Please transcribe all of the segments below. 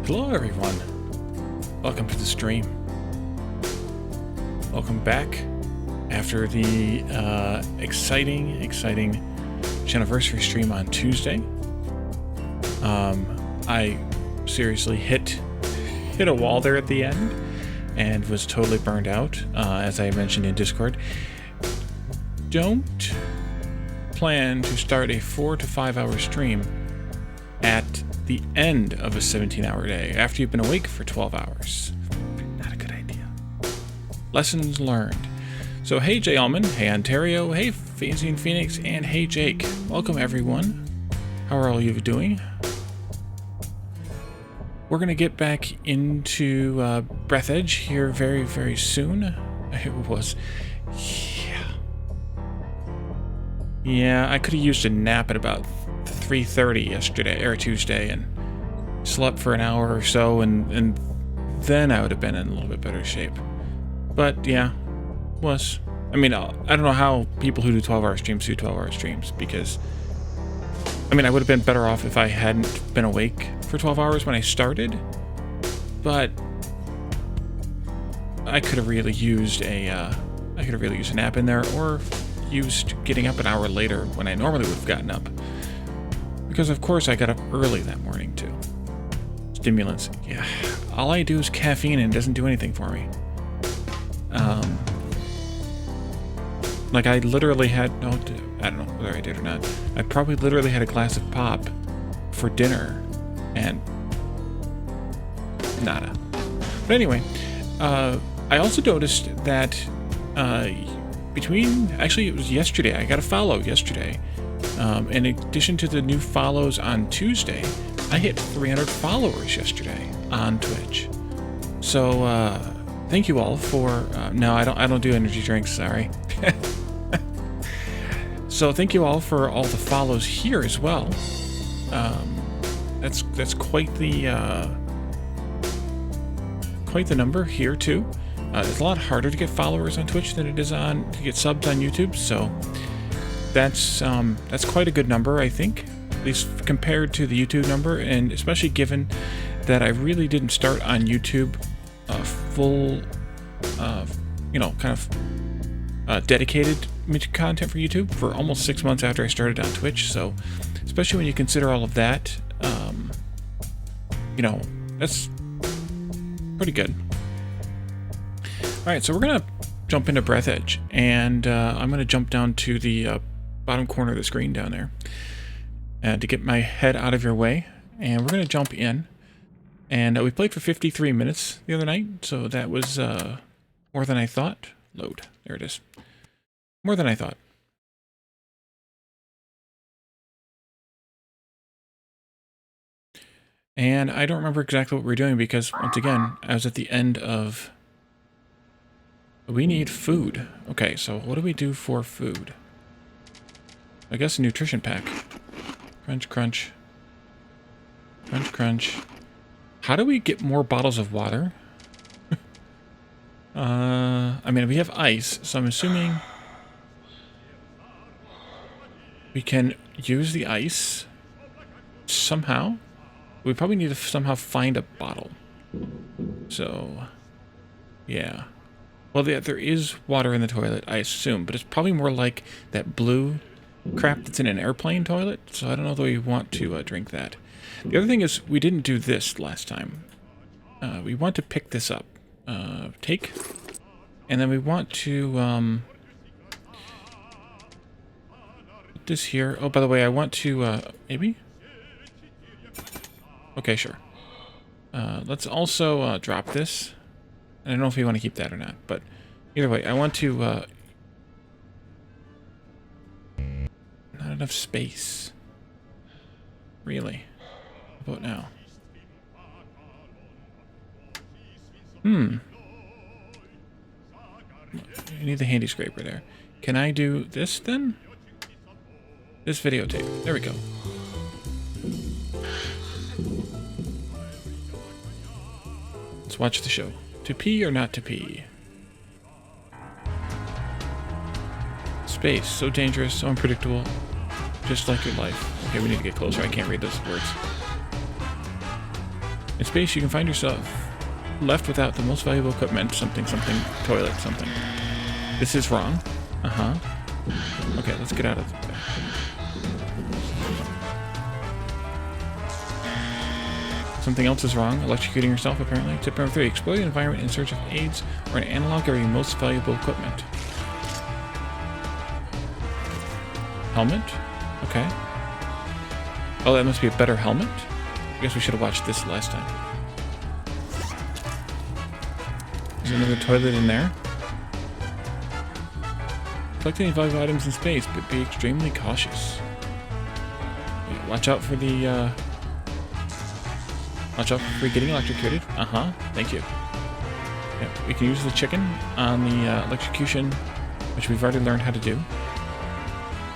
Hello everyone, welcome to the stream. Welcome back after the exciting anniversary stream on Tuesday. I seriously hit a wall there at the end and was totally burned out, as I mentioned in Discord. Don't plan to start a 4 to 5 hour stream at the end of a 17-hour day after you've been awake for 12 hours. Not a good idea. Lessons learned. So hey Jay Allman, hey Ontario, hey Phasing Phoenix, and hey Jake. Welcome everyone. How are all you doing? We're gonna get back into Breathedge here very, very soon. It was, yeah, I could have used a nap at about 3:30 yesterday or Tuesday and slept for an hour or so, and then I would have been in a little bit better shape. But yeah, I mean, I don't know how people who do 12-hour streams do 12-hour streams, because I mean, I would have been better off if I hadn't been awake for 12 hours when I started, but I could have really used a nap in there, or used getting up an hour later when I normally would have gotten up. Because of course I got up early that morning too. Stimulants. Yeah. All I do is caffeine and it doesn't do anything for me. Like I literally had, no, I don't know whether I did or not. I probably literally had a glass of pop for dinner and nada. But anyway, I also noticed that actually it was yesterday, I got a follow yesterday. In addition to the new follows on Tuesday, I hit 300 followers yesterday on Twitch. So thank you all for no, I don't do energy drinks, sorry. So thank you all for all the follows here as well. That's quite the number here too. It's a lot harder to get followers on Twitch than it is to get subs on YouTube, so that's quite a good number, I think, at least compared to the YouTube number, and especially given that I really didn't start on YouTube full, dedicated content for YouTube for almost 6 months after I started on Twitch. So, especially when you consider all of that, that's pretty good. All right, so we're gonna jump into Breathedge, and I'm gonna jump down to the bottom corner of the screen down there to get my head out of your way, and we're gonna jump in. And we played for 53 minutes the other night, so that was more than I thought. Load, there it is. More than I thought. And I don't remember exactly what we were doing because, once again, I was at the end of... We need food. Okay, so what do we do for food? I guess a nutrition pack. Crunch, crunch. Crunch, crunch. How do we get more bottles of water? I mean, we have ice, so I'm assuming we can use the ice somehow. We probably need to somehow find a bottle. So, yeah. Well, there is water in the toilet, I assume, but it's probably more like that blue crap that's in an airplane toilet, so I don't know that we want to drink that. The other thing is, we didn't do this last time. We want to pick this up. Take. And then we want to, put this here. Oh, by the way, I want to, maybe? Okay, sure. Let's also drop this. I don't know if we want to keep that or not, but either way, I want to, not enough space. Really? How about now? I need the handy scraper there. Can I do this then? This videotape. There we go. Let's watch the show. To pee or not to pee? Space. So dangerous, so unpredictable. Just like your life. Okay, we need to get closer. I can't read those words. In space, you can find yourself left without the most valuable equipment, something, something, toilet, something. This is wrong. Uh-huh. Okay, let's get out of there. Something else is wrong. Electrocuting yourself, apparently. Tip number 3. Explore the environment in search of aids or an analog of your most valuable equipment. Helmet? Okay. Oh, that must be a better helmet? I guess we should have watched this last time. There's another toilet in there. Collect any valuable items in space, but be extremely cautious. Yeah, watch out for the, watch out for getting electrocuted. Uh-huh. Thank you. Yep, we can use the chicken on the electrocution, which we've already learned how to do.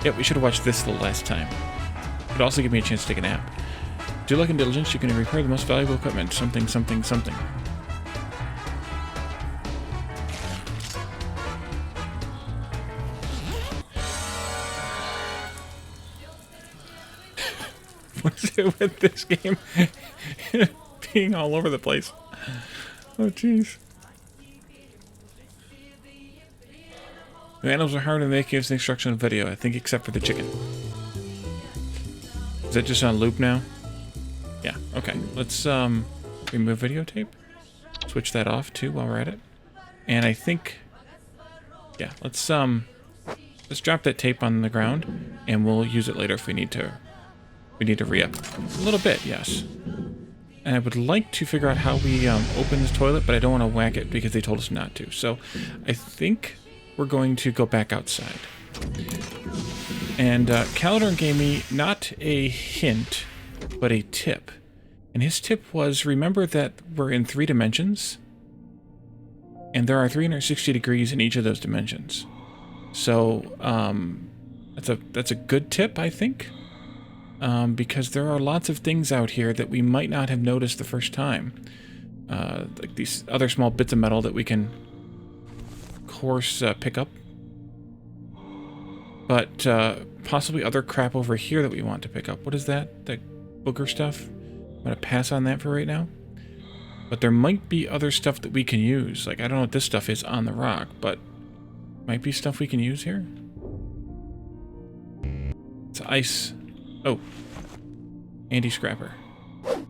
Yep, we should have watched this the last time. It would also give me a chance to take a nap. Do luck and diligence, you can repair the most valuable equipment. Something, something, something. What is it with this game being all over the place? Oh, jeez. The animals are hard to make as the instructional video, I think, except for the chicken. Is that just on loop now? Yeah, okay. Let's remove videotape. Switch that off too while we're at it. And I think, yeah, let's drop that tape on the ground and we'll use it later if we need to. We need to re-up a little bit, yes. And I would like to figure out how we open this toilet, but I don't want to whack it because they told us not to. So I think we're going to go back outside. And Calidorn gave me not a hint, but a tip. And his tip was, remember that we're in 3 dimensions, and there are 360 degrees in each of those dimensions. So that's a good tip, I think, because there are lots of things out here that we might not have noticed the first time. Like these other small bits of metal that we can, of course, pick up. But possibly other crap over here that we want to pick up. What is that? That booger stuff? I'm going to pass on that for right now. But there might be other stuff that we can use. Like, I don't know what this stuff is on the rock, but might be stuff we can use here. It's ice. Oh. Anti-scrapper. Well,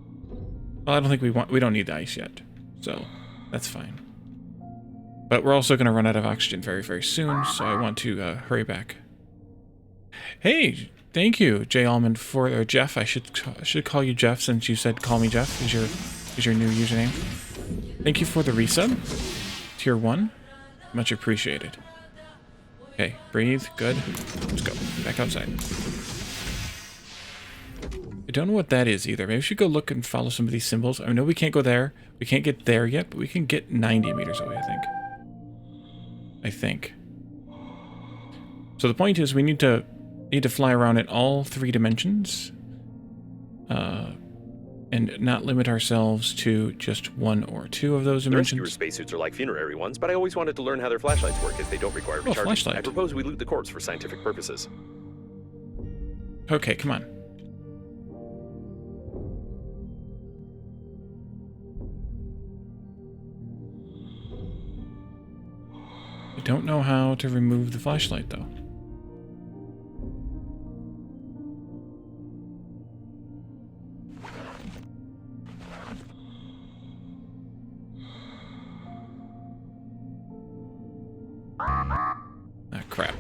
I don't think we don't need the ice yet. So, that's fine. But we're also going to run out of oxygen very, very soon, so I want to hurry back. Hey, thank you, J. Allman, or Jeff. I should call you Jeff since you said call me Jeff is your new username. Thank you for the resub. Tier 1. Much appreciated. Okay, breathe. Good. Let's go. Back outside. I don't know what that is either. Maybe we should go look and follow some of these symbols. I know we can't go there. We can't get there yet, but we can get 90 meters away, I think. So the point is we need to fly around in all 3 dimensions. And not limit ourselves to just 1 or 2 of those dimensions. The rescuer spacesuits are like funerary ones, but I always wanted to learn how their flashlights work as they don't require recharging. Flashlight. I propose we loot the corpse for scientific purposes. Okay, come on. I don't know how to remove the flashlight, though. Ah, crap.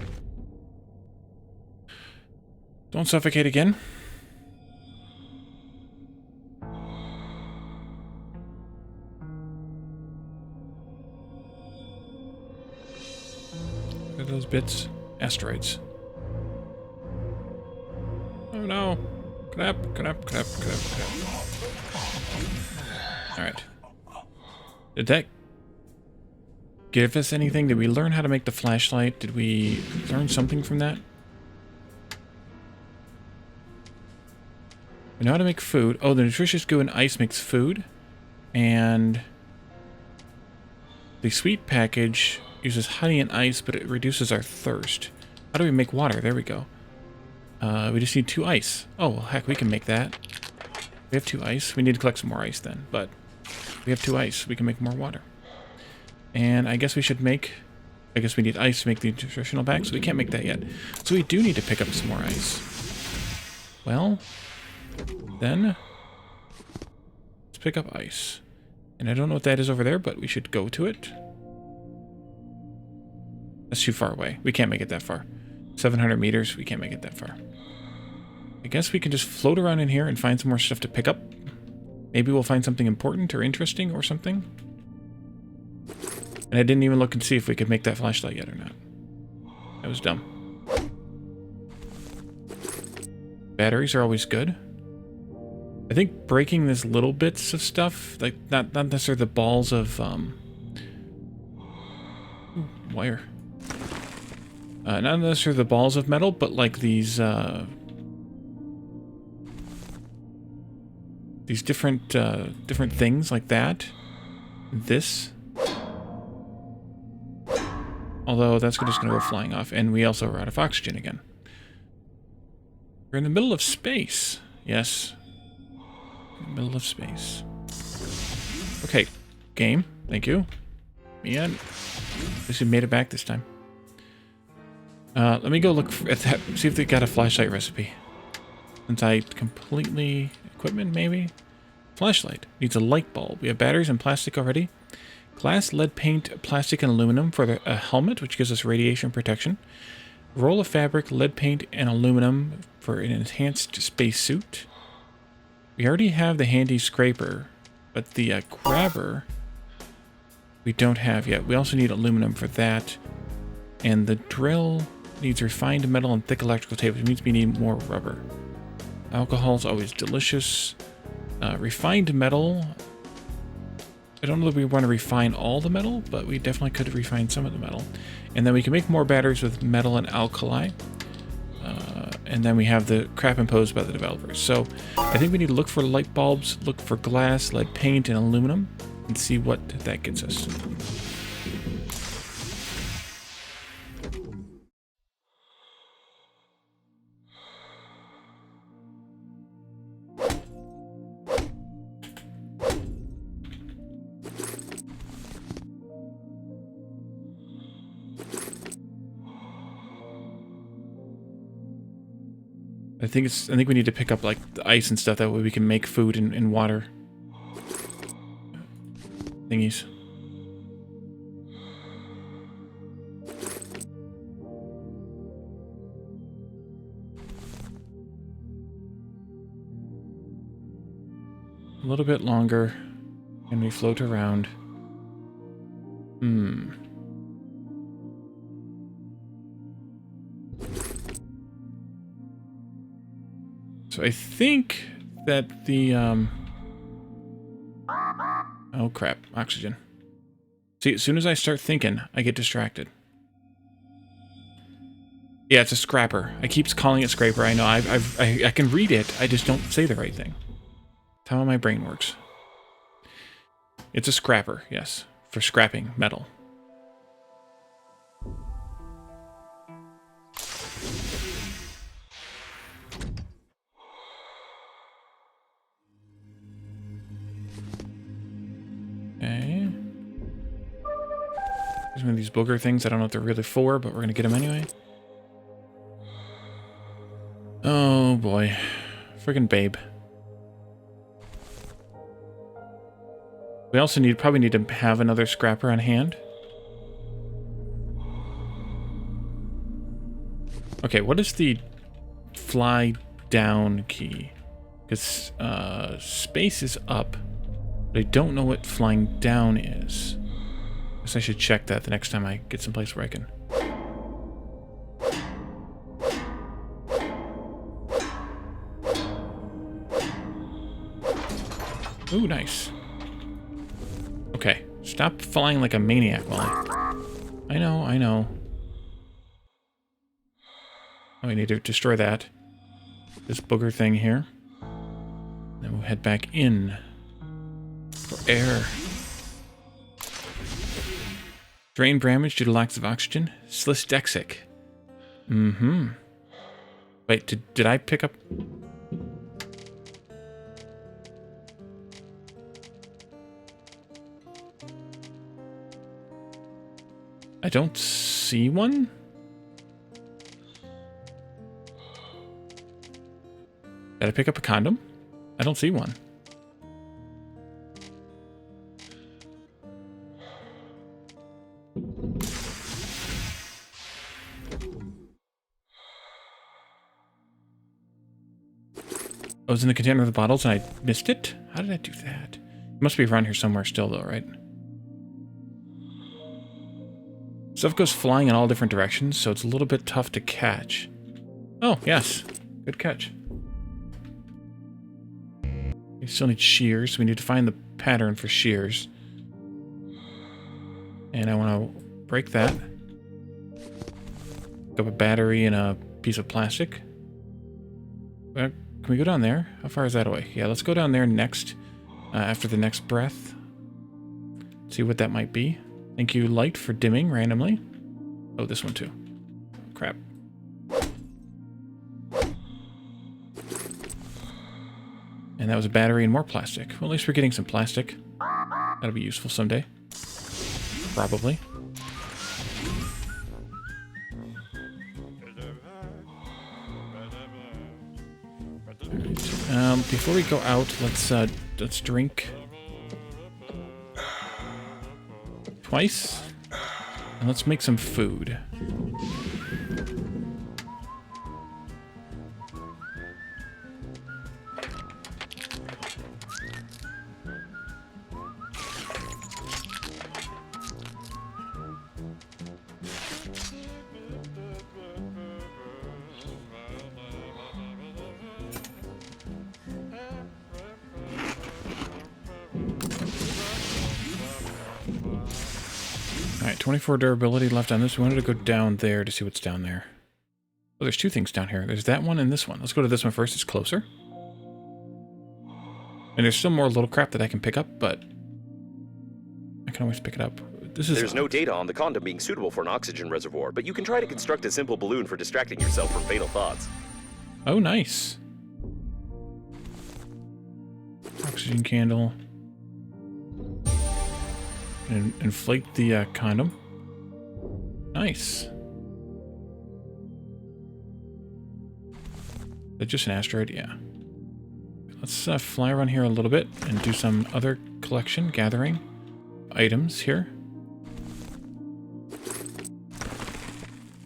Don't suffocate again. Look at those bits. Asteroids. Oh no. Crap. Alright. Did that give us anything? Did we learn how to make the flashlight? Did we learn something from that? We know how to make food. Oh, the nutritious goo and ice makes food. And the sweet package uses honey and ice, but it reduces our thirst. How do we make water? There we go. We just need 2 ice. Oh, well, heck, we can make that. We have 2 ice. We need to collect some more ice then, but we have 2 ice. We can make more water. And I guess we should make... I guess we need ice to make the nutritional pack, so we can't make that yet. So we do need to pick up some more ice. Well, then... let's pick up ice. And I don't know what that is over there, but we should go to it. That's too far away. We can't make it that far. 700 meters, we can't make it that far. I guess we can just float around in here and find some more stuff to pick up. Maybe we'll find something important or interesting or something. And I didn't even look and see if we could make that flashlight yet or not. That was dumb. Batteries are always good. I think breaking these little bits of stuff, like not necessarily the balls of wire. Not necessarily the balls of metal, but like these different different things like that. This. Although that's just going to go flying off, and we also are out of oxygen again. We're in the middle of space. Yes. In the middle of space. Okay, game. Thank you. And at least we made it back this time. Let me go look at that, see if they got a flashlight recipe. Since I completely... equipment, maybe? Flashlight. Needs a light bulb. We have batteries and plastic already. Glass, lead paint, plastic, and aluminum for a helmet, which gives us radiation protection. Roll of fabric, lead paint, and aluminum for an enhanced spacesuit. We already have the handy scraper, but the grabber we don't have yet. We also need aluminum for that. And the drill needs refined metal and thick electrical tape, which means we need more rubber. Alcohol is always delicious. Refined metal. I don't know that we want to refine all the metal, but we definitely could refine some of the metal. And then we can make more batteries with metal and alkali. And then we have the crap imposed by the developers. So I think we need to look for light bulbs, look for glass, lead paint, and aluminum, and see what that gets us. I think we need to pick up like the ice and stuff, that way we can make food and water thingies. A little bit longer, and we float around. So I think that the, oh crap, oxygen. See, as soon as I start thinking, I get distracted. Yeah, it's a scrapper. I keep calling it scraper. I know, I can read it, I just don't say the right thing. That's how my brain works. It's a scrapper, yes, for scrapping metal. Okay. There's one of these booger things. I don't know what they're really for, but we're going to get them anyway. Oh boy. Friggin' babe. We also probably need to have another scrapper on hand. Okay, what is the fly down key? Because space is up. But I don't know what flying down is. I guess I should check that the next time I get someplace where I can. Ooh, nice. Okay, stop flying like a maniac, Molly. I know. Oh, we need to destroy that. This booger thing here. Then we'll head back in. For air. Drain damage due to lack of oxygen. Slisdexic. Wait, did I pick up... I don't see one. Did I pick up a condom? I don't see one. I was in the container of the bottles and I missed it? How did I do that? It must be around here somewhere still though, right? Stuff goes flying in all different directions, so it's a little bit tough to catch. Oh, yes. Good catch. We still need shears. We need to find the pattern for shears. And I want to break that. Pick up a battery and a piece of plastic. Can we go down there? How far is that away? Yeah, let's go down there next, after the next breath. See what that might be. Thank you, light, for dimming randomly. Oh, this one too. Crap. And that was a battery and more plastic. Well, at least we're getting some plastic. That'll be useful someday. Probably. Before we go out, let's drink twice, and let's make some food. Alright, 24 durability left on this. We wanted to go down there to see what's down there. Oh, there's two things down here. There's that one and this one. Let's go to this one first. It's closer. And there's still more little crap that I can pick up, but I can always pick it up. There's no data on the condom being suitable for an oxygen reservoir, but you can try to construct a simple balloon for distracting yourself from fatal thoughts. Oh, nice. Oxygen candle. And inflate the condom. Nice. Is that just an asteroid? Yeah. Let's fly around here a little bit and do some other collection, gathering items here.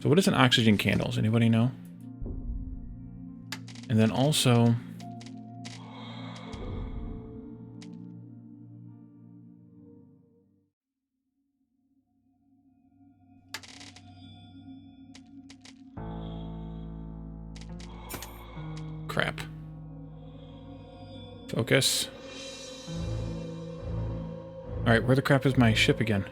So what is an oxygen candle? Does anybody know? And then also... crap. Focus. Alright, where the crap is my ship again?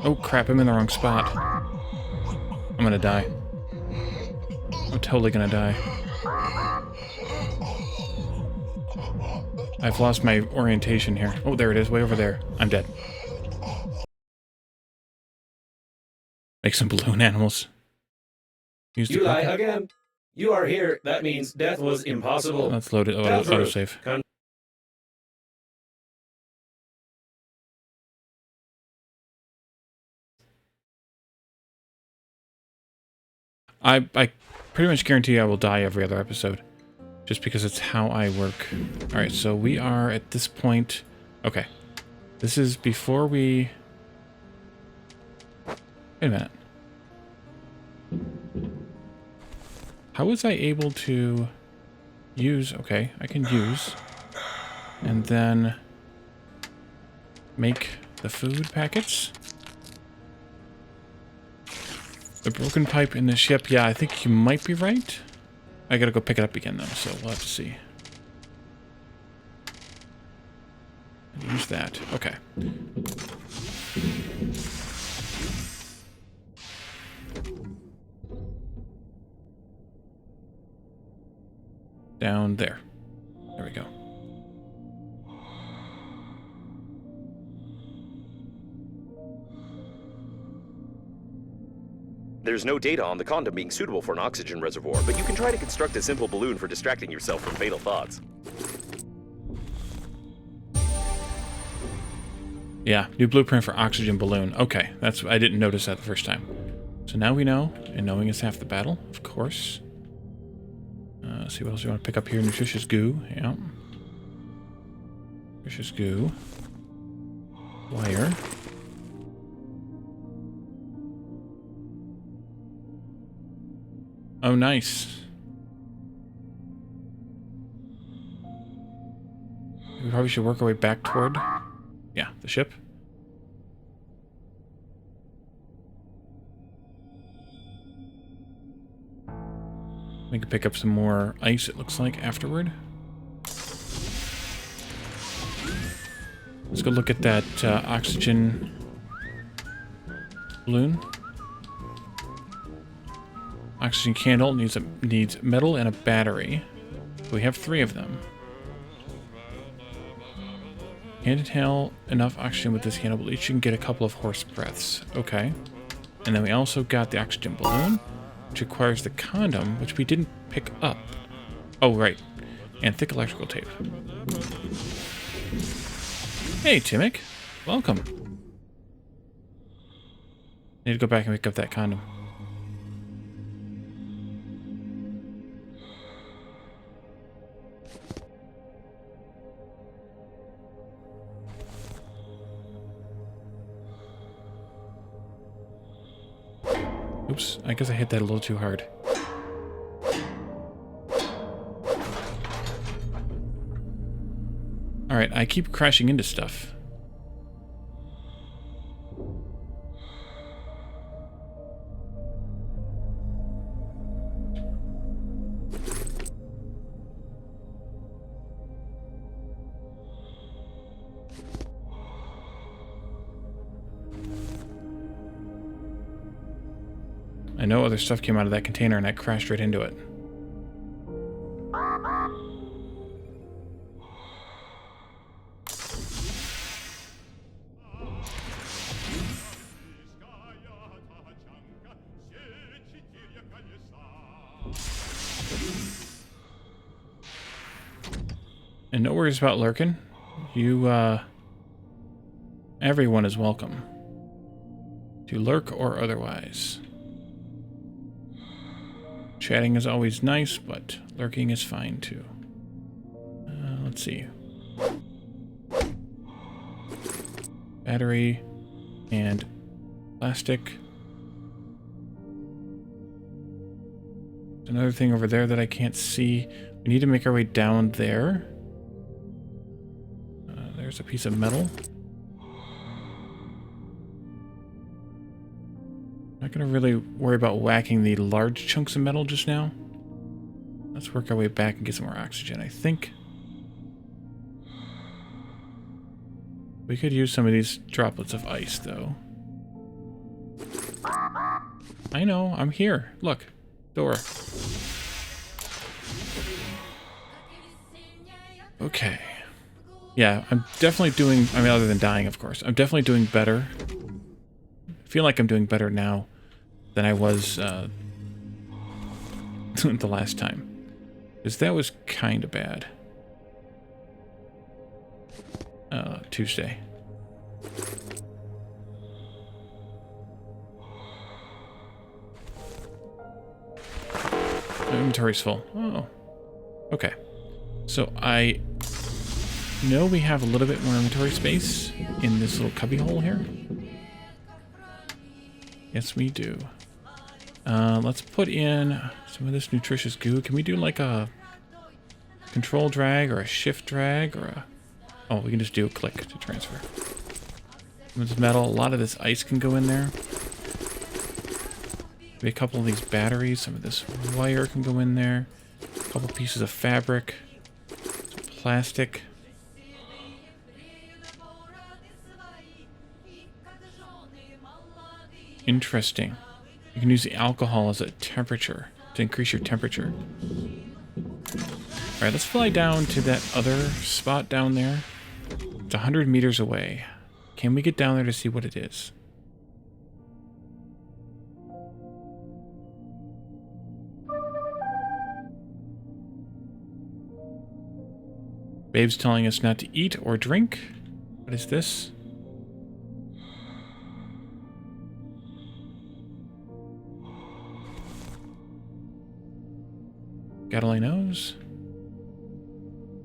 Oh crap, I'm in the wrong spot. I'm gonna die. I'm totally gonna die. I've lost my orientation here. Oh, there it is, way over there. I'm dead. Make some balloon animals. You lie again. You are here. That means death was impossible. Let's load it. Autosave. I pretty much guarantee I will die every other episode. Just because it's how I work. Alright, so we are at this point... Okay. This is before we... Wait a minute. How was I able to use... Okay, I can use. And then... make the food packets. The broken pipe in the ship. Yeah, I think you might be right. I gotta go pick it up again, though, so we'll have to see. Use that. Okay. Down there. There we go. There's no data on the condom being suitable for an oxygen reservoir, but you can try to construct a simple balloon for distracting yourself from fatal thoughts. Yeah, new blueprint for oxygen balloon. Okay, I didn't notice that the first time. So now we know, and knowing is half the battle, of course. See what else you want to pick up here. Nutritious goo. Yeah. Nutritious goo. Wire. Oh, nice. We probably should work our way back toward... Yeah, the ship. We can pick up some more ice, it looks like, afterward. Let's go look at that oxygen balloon. Oxygen candle needs metal and a battery. We have 3 of them. Can't inhale enough oxygen with this candle, but at least you can get a couple of horse breaths. Okay. And then we also got the oxygen balloon, which requires the condom, which we didn't pick up. Oh, right. And thick electrical tape. Hey, Timmick. Welcome. Need to go back and pick up that condom. Oops, I guess I hit that a little too hard. Alright, I keep crashing into stuff. I know other stuff came out of that container and I crashed right into it. And no worries about lurking. Everyone is welcome. To lurk or otherwise. Chatting is always nice, but lurking is fine too. Let's see. Battery and plastic. There's another thing over there that I can't see. We need to make our way down there. There's a piece of metal. Not gonna really worry about whacking the large chunks of metal just now. Let's work our way back and get some more oxygen, I think. We could use some of these droplets of ice, though. I know, I'm here. Look, door. Okay. Yeah, I'm definitely doing, I mean, other than dying, of course. I'm definitely doing better. I feel like I'm doing better now than I was the last time. Because that was kind of bad. Tuesday. My inventory's full. Oh. Okay. So I know we have a little bit more inventory space in this little cubby hole here. Yes, we do. Let's put in some of this nutritious goo. Can we do like a control drag or a shift drag or a... Oh, we can just do a click to transfer. Some of this metal, a lot of this ice can go in there. Maybe a couple of these batteries, some of this wire can go in there. A couple pieces of fabric, some plastic. Interesting. You can use the alcohol as a temperature to increase your temperature. Alright, let's fly down to that other spot down there. It's 100 meters away. Can we get down there to see what it is? Babe's telling us not to eat or drink. What is this? God only knows.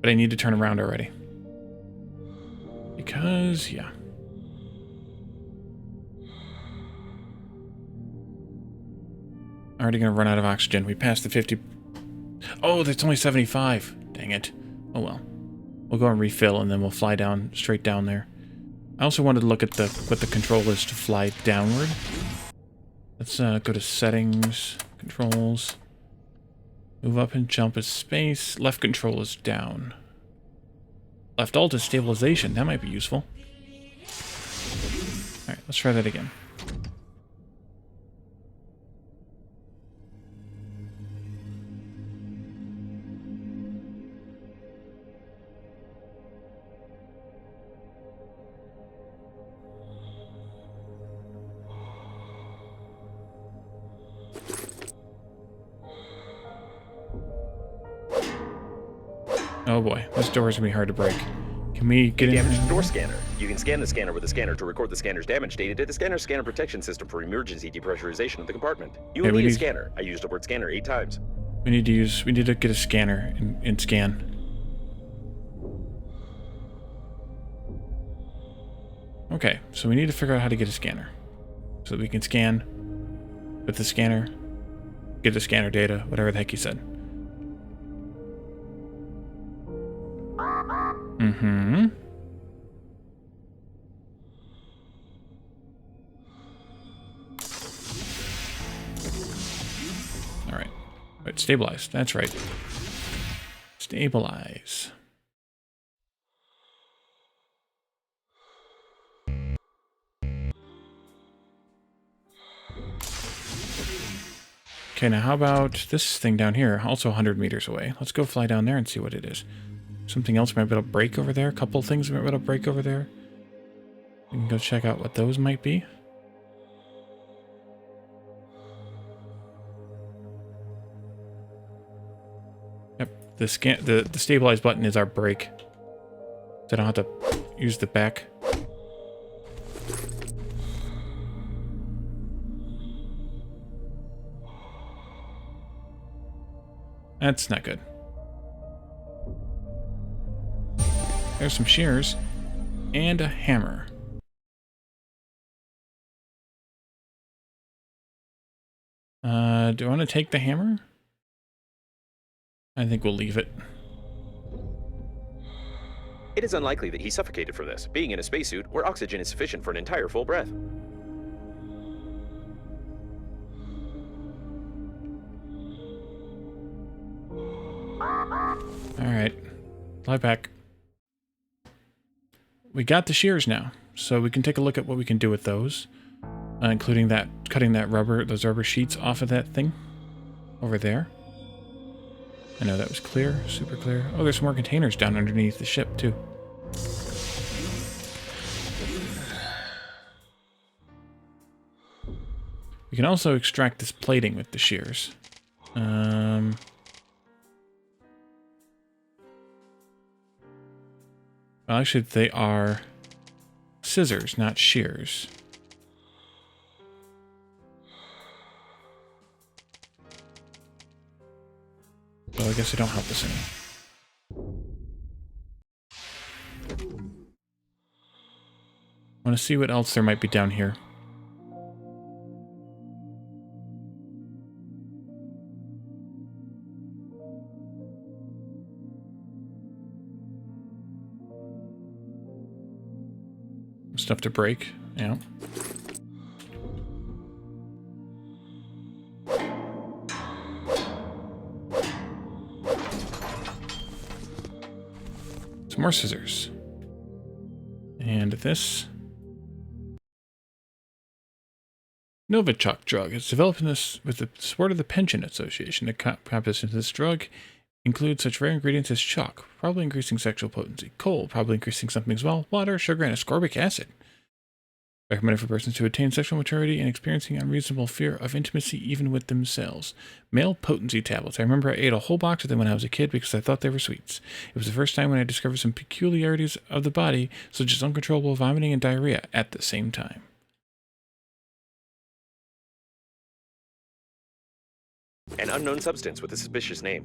But I need to turn around already. Because, yeah. Already gonna run out of oxygen. We passed the 50. Oh, that's only 75. Dang it. Oh well. We'll go and refill and then we'll fly down, straight down there. I also wanted to look at what the control is to fly downward. Let's go to settings, controls. Move up and jump is space. Left control is down. Left alt is stabilization. That might be useful. Alright, let's try that again. Oh boy, this door is going to be hard to break. Can we get in? Damaged door scanner. You can scan the scanner with the scanner to record the scanner's damage data to the scanner's scanner protection system for emergency depressurization of the compartment. You will need a scanner. I used the word scanner 8 times. We need to get a scanner and scan. Okay, so we need to figure out how to get a scanner. So that we can scan with the scanner, get the scanner data, whatever the heck he said. Mm-hmm. Alright. Wait, stabilize. That's right. Stabilize. Okay, now how about this thing down here? Also 100 meters away. Let's go fly down there and see what it is. Something else might be able to break over there. A couple things might be able to break over there. We can go check out what those might be. Yep, the stabilize button is our brake. So I don't have to use the back. That's not good. There's some shears and a hammer. Do I want to take the hammer? I think we'll leave it. It is unlikely that he suffocated from this, being in a spacesuit where oxygen is sufficient for an entire full breath. Alright. Fly back. We got the shears now, so we can take a look at what we can do with those. Including that, cutting those rubber sheets off of that thing. Over there. I know that was clear, super clear. Oh, there's some more containers down underneath the ship, too. We can also extract this plating with the shears. Well, actually, they are scissors, not shears. So I guess they don't help us any. I want to see what else there might be down here. Stuff to break, yeah. Some more scissors. And this. Novichok drug. It's developed with the support of the Pension Association. The composition of this drug includes such rare ingredients as chalk, probably increasing sexual potency, coal, probably increasing something as well, water, sugar, and ascorbic acid. Recommended for persons to attain sexual maturity and experiencing unreasonable fear of intimacy even with themselves. Male potency tablets. I remember I ate a whole box of them when I was a kid because I thought they were sweets. It was the first time when I discovered some peculiarities of the body, such as uncontrollable vomiting and diarrhea at the same time. An unknown substance with a suspicious name.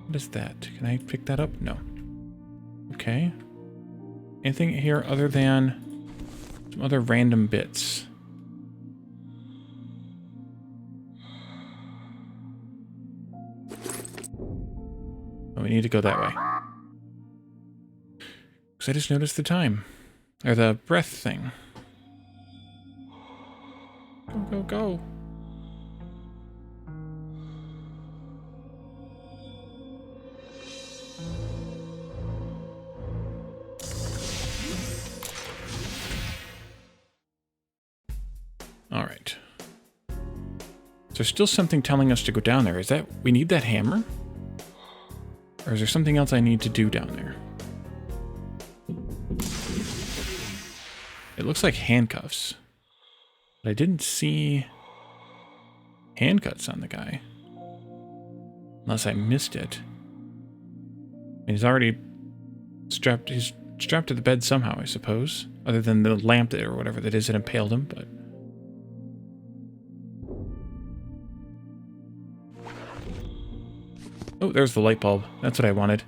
What is that? Can I pick that up? No. Okay. Anything here other than some other random bits? Oh, we need to go that way. Because I just noticed the time. Or the breath thing. Go, go, go. All right. There's still something telling us to go down there. Is that we need that hammer? Or is there something else I need to do down there? It looks like handcuffs. But I didn't see handcuffs on the guy. Unless I missed it. And he's already strapped. He's strapped to the bed somehow, I suppose. Other than the lamp there or whatever that is that impaled him, but... Oh, there's the light bulb. That's what I wanted.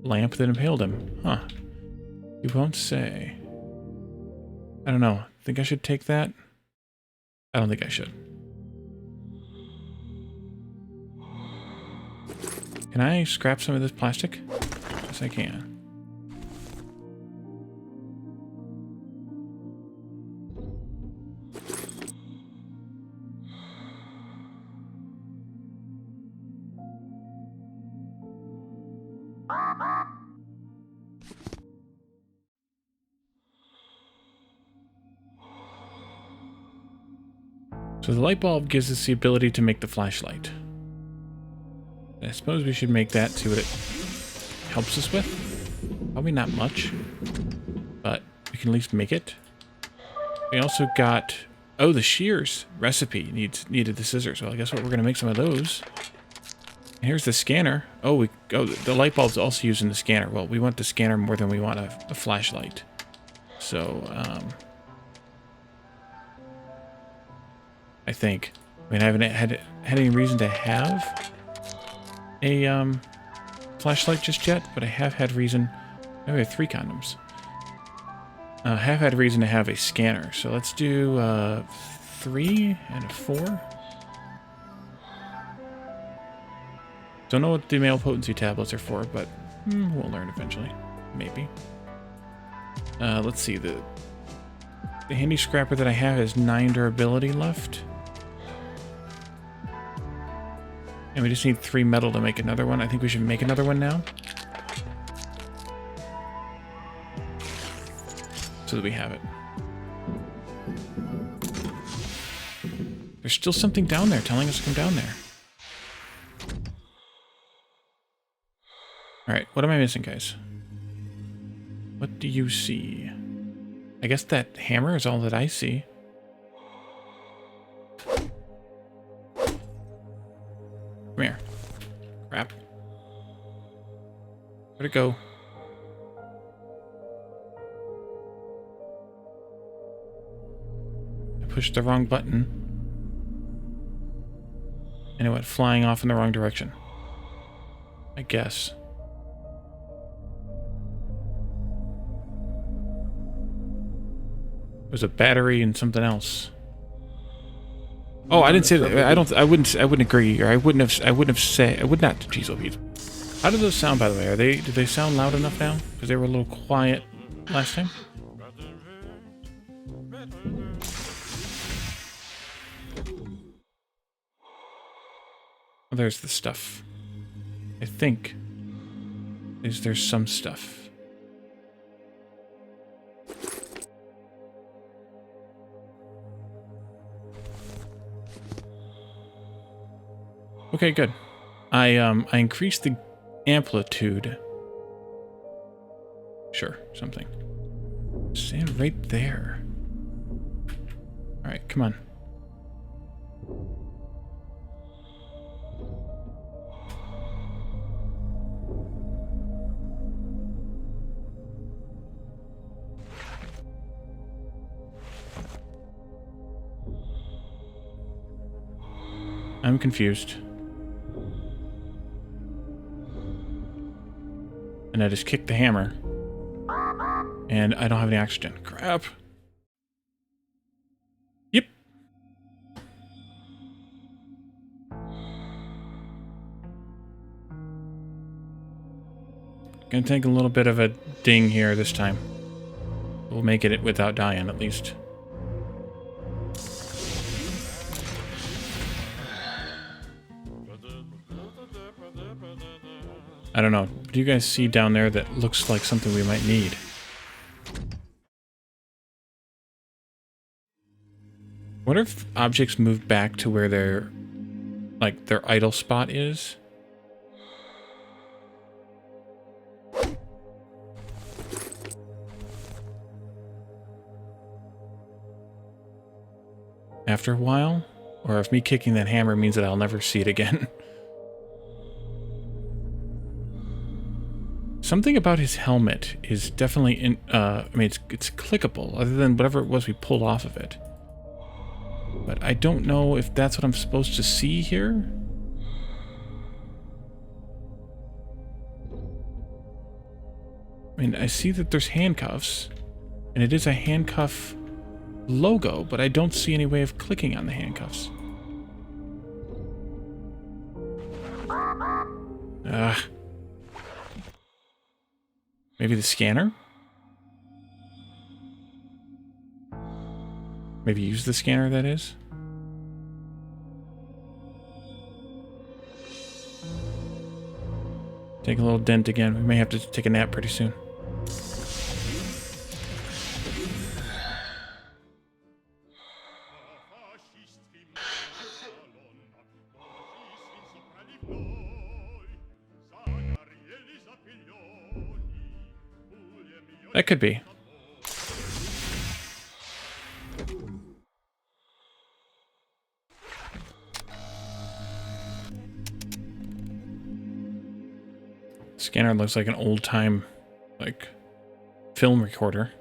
Lamp that impaled him. Huh. You won't say. I don't know. Think I should take that? I don't think I should. Can I scrap some of this plastic? Yes, I can. So the light bulb gives us the ability to make the flashlight. I suppose we should make that, see what it helps us with. Probably not much, but we can at least make it. We also got, oh, the shears recipe needed the scissors. Well, I guess we're going to make some of those. And here's the scanner. Oh, the light bulb's also used in the scanner. Well, we want the scanner more than we want a flashlight. So, I think. I mean, I haven't had any reason to have a flashlight just yet, but I have had reason. I have 3 condoms. I have had reason to have a scanner, so let's do 3 and a 4. Don't know what the male potency tablets are for, but we'll learn eventually. Maybe. Let's see. The handy scrapper that I have has 9 durability left. And we just need 3 metal to make another one. I think we should make another one now. So that we have it. There's still something down there telling us to come down there. Alright, what am I missing, guys? What do you see? I guess that hammer is all that I see. Come here. Crap. Where'd it go? I pushed the wrong button. And it went flying off in the wrong direction. I guess. It was a battery and something else. Oh, I didn't say that. I wouldn't agree, or I would not. Jeez, Louise. How do those sound, by the way? Do they sound loud enough now? Because they were a little quiet last time. Well, there's the stuff. I think there's some stuff. Okay, good. I increased the amplitude. Sure, something. Stand right there. Alright, come on. I'm confused. And I just kicked the hammer. And I don't have any oxygen. Crap. Yep. Gonna take a little bit of a ding here this time. We'll make it without dying, at least. I don't know. What do you guys see down there that looks like something we might need? What if objects move back to where their idle spot is? After a while? Or if me kicking that hammer means that I'll never see it again. Something about his helmet is definitely I mean, it's clickable, other than whatever it was we pulled off of it. But I don't know if that's what I'm supposed to see here. I mean, I see that there's handcuffs, and it is a handcuff logo, but I don't see any way of clicking on the handcuffs. Maybe the scanner? Maybe use the scanner, that is? Take a little dent again. We may have to take a nap pretty soon. That could be. Scanner looks like an old-time, like, film recorder.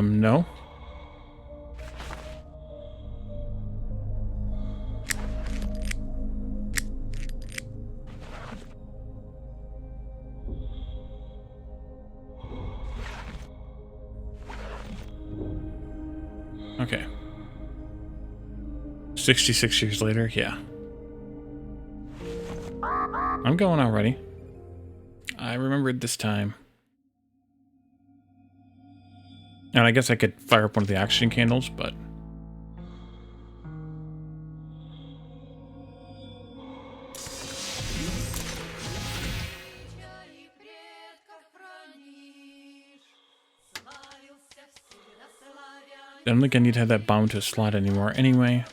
No. Okay. 66 years later, yeah. I'm going already. I remembered this time. And I guess I could fire up one of the oxygen candles, but... I don't think I need to have that bound to a slot anymore anyway.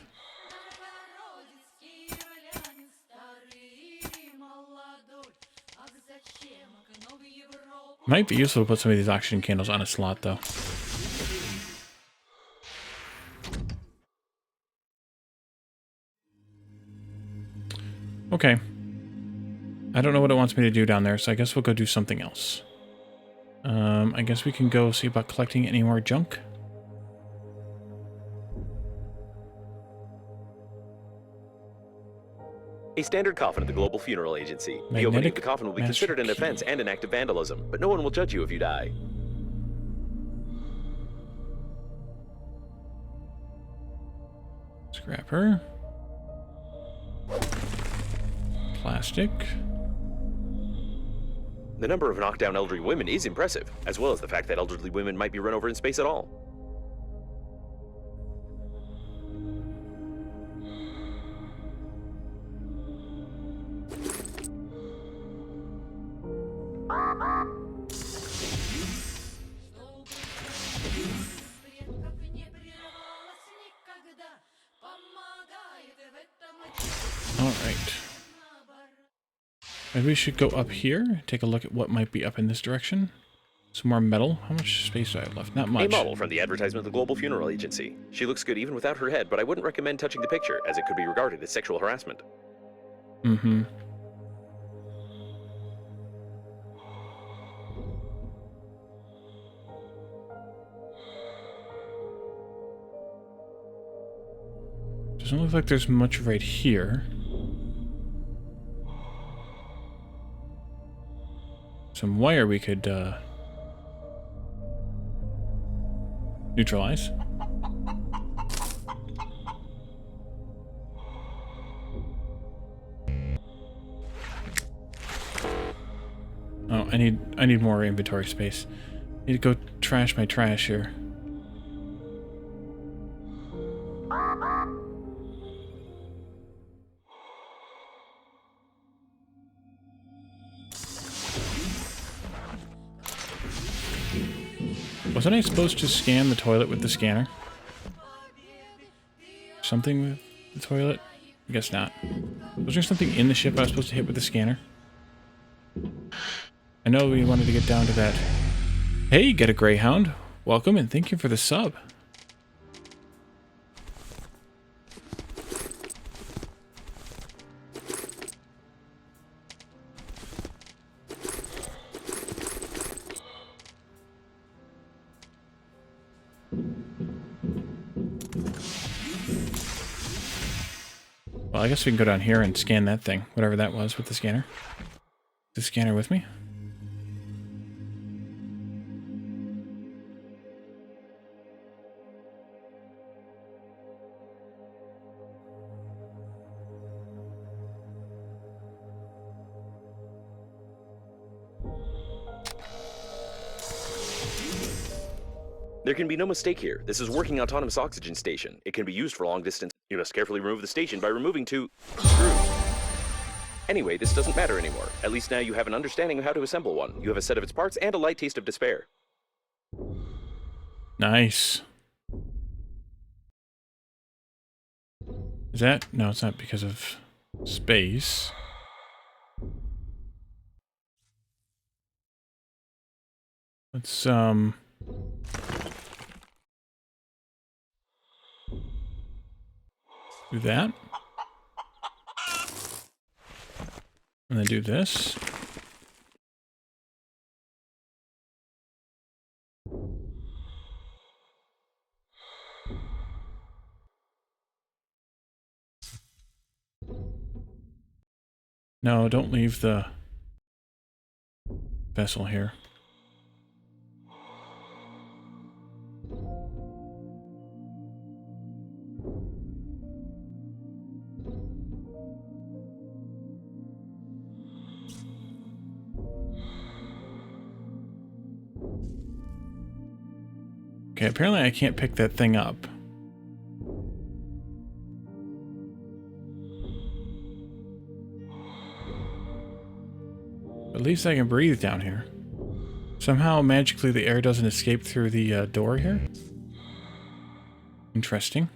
Might be useful to put some of these oxygen candles on a slot, though. Okay. I don't know what it wants me to do down there, so I guess we'll go do something else. I guess we can go see about collecting any more junk. A standard coffin at the Global Funeral Agency. The opening of the coffin will be considered an offense and an act of vandalism, but no one will judge you if you die. Scrapper. Plastic. The number of knocked down elderly women is impressive, as well as the fact that elderly women might be run over in space at all. Alright. Maybe we should go up here, take a look at what might be up in this direction. Some more metal. How much space do I have left? Not much. A model from the advertisement of the Global Funeral Agency. She looks good even without her head, but I wouldn't recommend touching the picture, as it could be regarded as sexual harassment. Mm-hmm. Doesn't look like there's much right here. Some wire we could neutralize. Oh, I need more inventory space. Need to go trash my trash here. Wasn't I supposed to scan the toilet with the scanner? Something with the toilet? I guess not. Was there something in the ship I was supposed to hit with the scanner? I know we wanted to get down to that. Hey, Get a Greyhound. Welcome and thank you for the sub. Well, I guess we can go down here and scan that thing, whatever that was with the scanner. The scanner with me? There can be no mistake here. This is a working autonomous oxygen station. It can be used for long distance. You must carefully remove the station by removing 2 screws. Anyway, this doesn't matter anymore. At least now you have an understanding of how to assemble one. You have a set of its parts and a light taste of despair. Nice. Is that? No, it's not because of space. Let's, do that. And then do this. No, don't leave the vessel here. Okay, apparently I can't pick that thing up. At least I can breathe down here. Somehow, magically, the air doesn't escape through the door here. Interesting.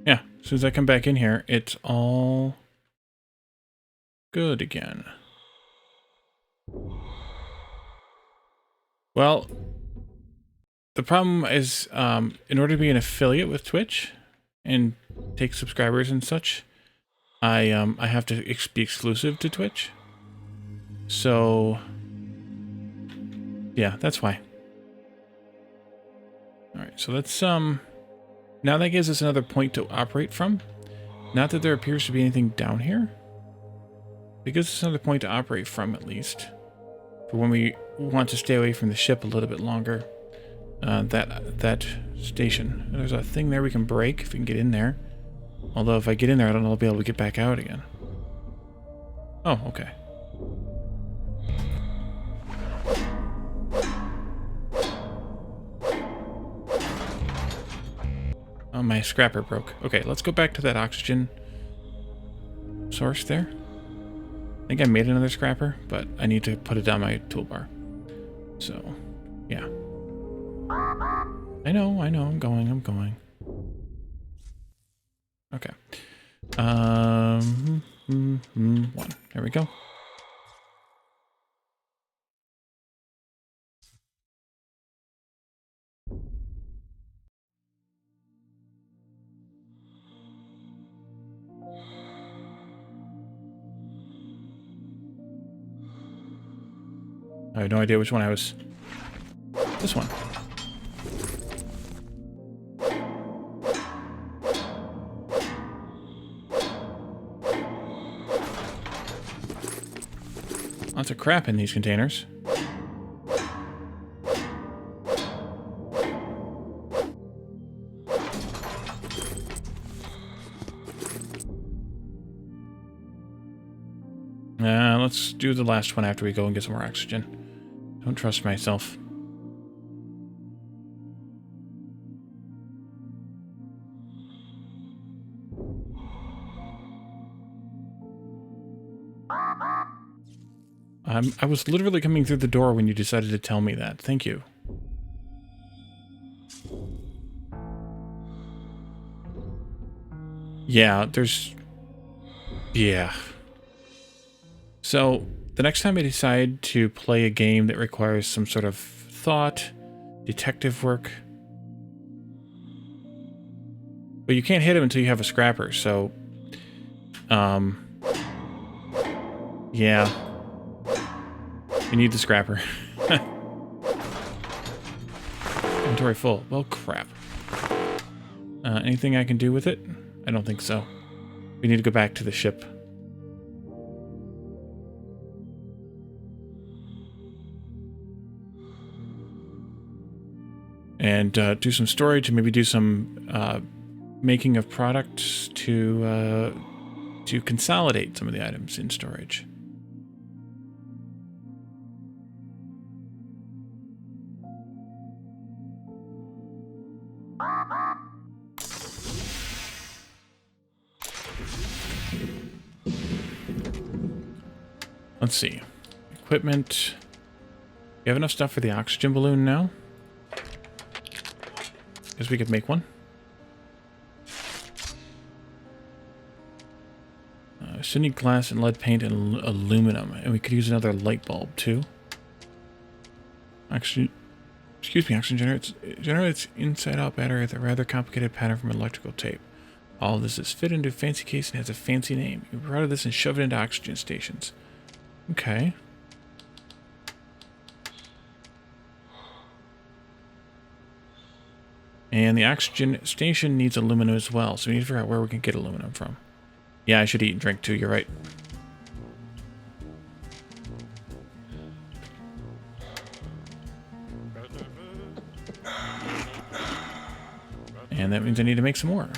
Yeah, as soon as I come back in here, it's all good again. Well, the problem is, in order to be an affiliate with Twitch and take subscribers and such, I have to be exclusive to Twitch. So, yeah, that's why. Alright, so let's, now that gives us another point to operate from. Not that there appears to be anything down here. It gives us another point to operate from, at least. For when we want to stay away from the ship a little bit longer. That station. There's a thing there we can break if we can get in there. Although if I get in there, I don't know if I'll be able to get back out again. Oh, okay. Oh, my scrapper broke. Okay, let's go back to that oxygen source there. I think I made another scrapper, but I need to put it on my toolbar. So, yeah. I know, I'm going. Okay. One. There we go. I have no idea which one I was. This one. Lots of crap in these containers. Let's do the last one after we go and get some more oxygen. Don't trust myself. I was literally coming through the door when you decided to tell me that. Thank you. Yeah, yeah. So, the next time I decide to play a game that requires some sort of thought, detective work... But you can't hit him until you have a scrapper, so... Yeah. You need the scrapper. Inventory full. Well, crap. Anything I can do with it? I don't think so. We need to go back to the ship. And do some storage and maybe do some making of products to consolidate some of the items in storage. Let's see. Equipment. You have enough stuff for the oxygen balloon now? Guess we could make one. Still need glass and lead paint and aluminum. And we could use another light bulb too. Oxygen generates inside-out battery with a rather complicated pattern from electrical tape. All of this is fit into a fancy case and has a fancy name. You brought this and shove it into oxygen stations. Okay. And the oxygen station needs aluminum as well, so we need to figure out where we can get aluminum from. Yeah, I should eat and drink too, you're right. And that means I need to make some more.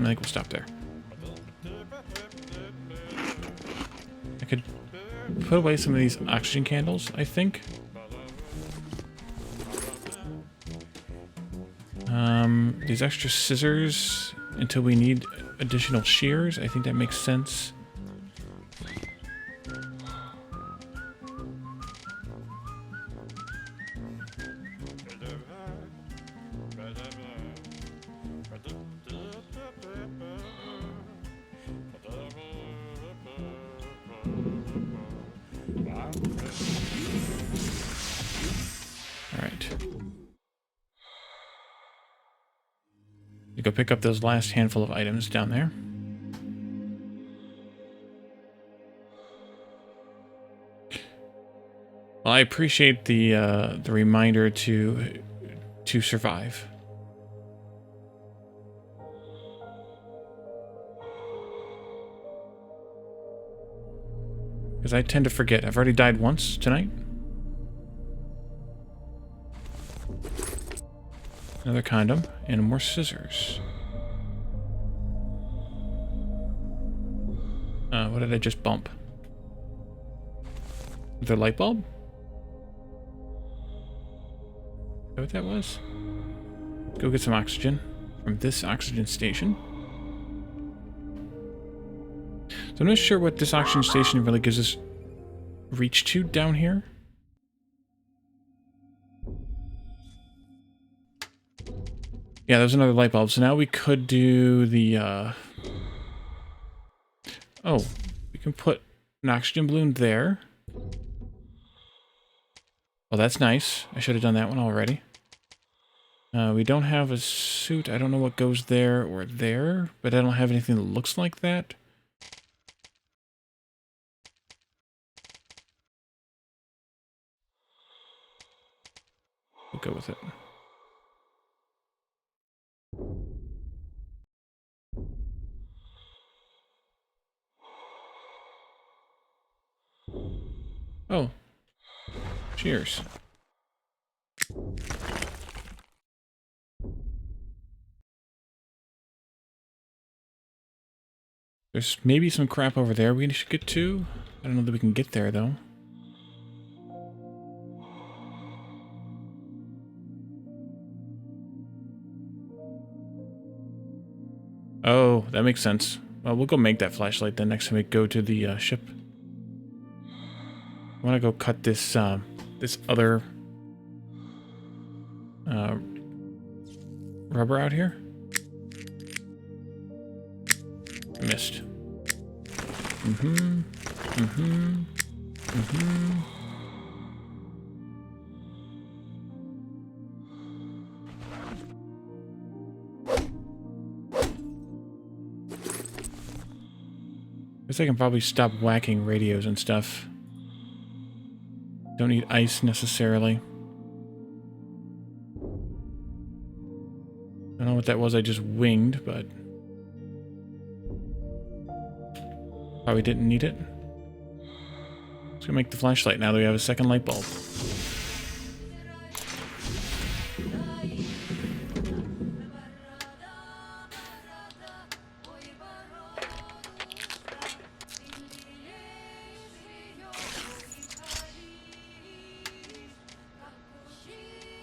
I think we'll stop there. I could put away some of these oxygen candles, I think. These extra scissors until we need additional shears. I think that makes sense. You go pick up those last handful of items down there. Well, I appreciate the reminder to survive. Because I tend to forget. I've already died once tonight. Another condom, and more scissors. What did I just bump? The light bulb? Is that what that was? Let's go get some oxygen from this oxygen station. So I'm not sure what this oxygen station really gives us reach to down here. Yeah, there's another light bulb. So now we could do the, oh, we can put an oxygen balloon there. Well, that's nice. I should have done that one already. We don't have a suit. I don't know what goes there or there, but I don't have anything that looks like that. We'll go with it. Oh. Cheers. There's maybe some crap over there we should get to. I don't know that we can get there, though. Oh, that makes sense. Well, we'll go make that flashlight then next time we go to the ship. I want to go cut this this other rubber out here. Missed. Guess I can probably stop whacking radios and stuff. Don't need ice necessarily. I don't know what that was I just winged, but probably didn't need it. Let's go make the flashlight now that we have a second light bulb.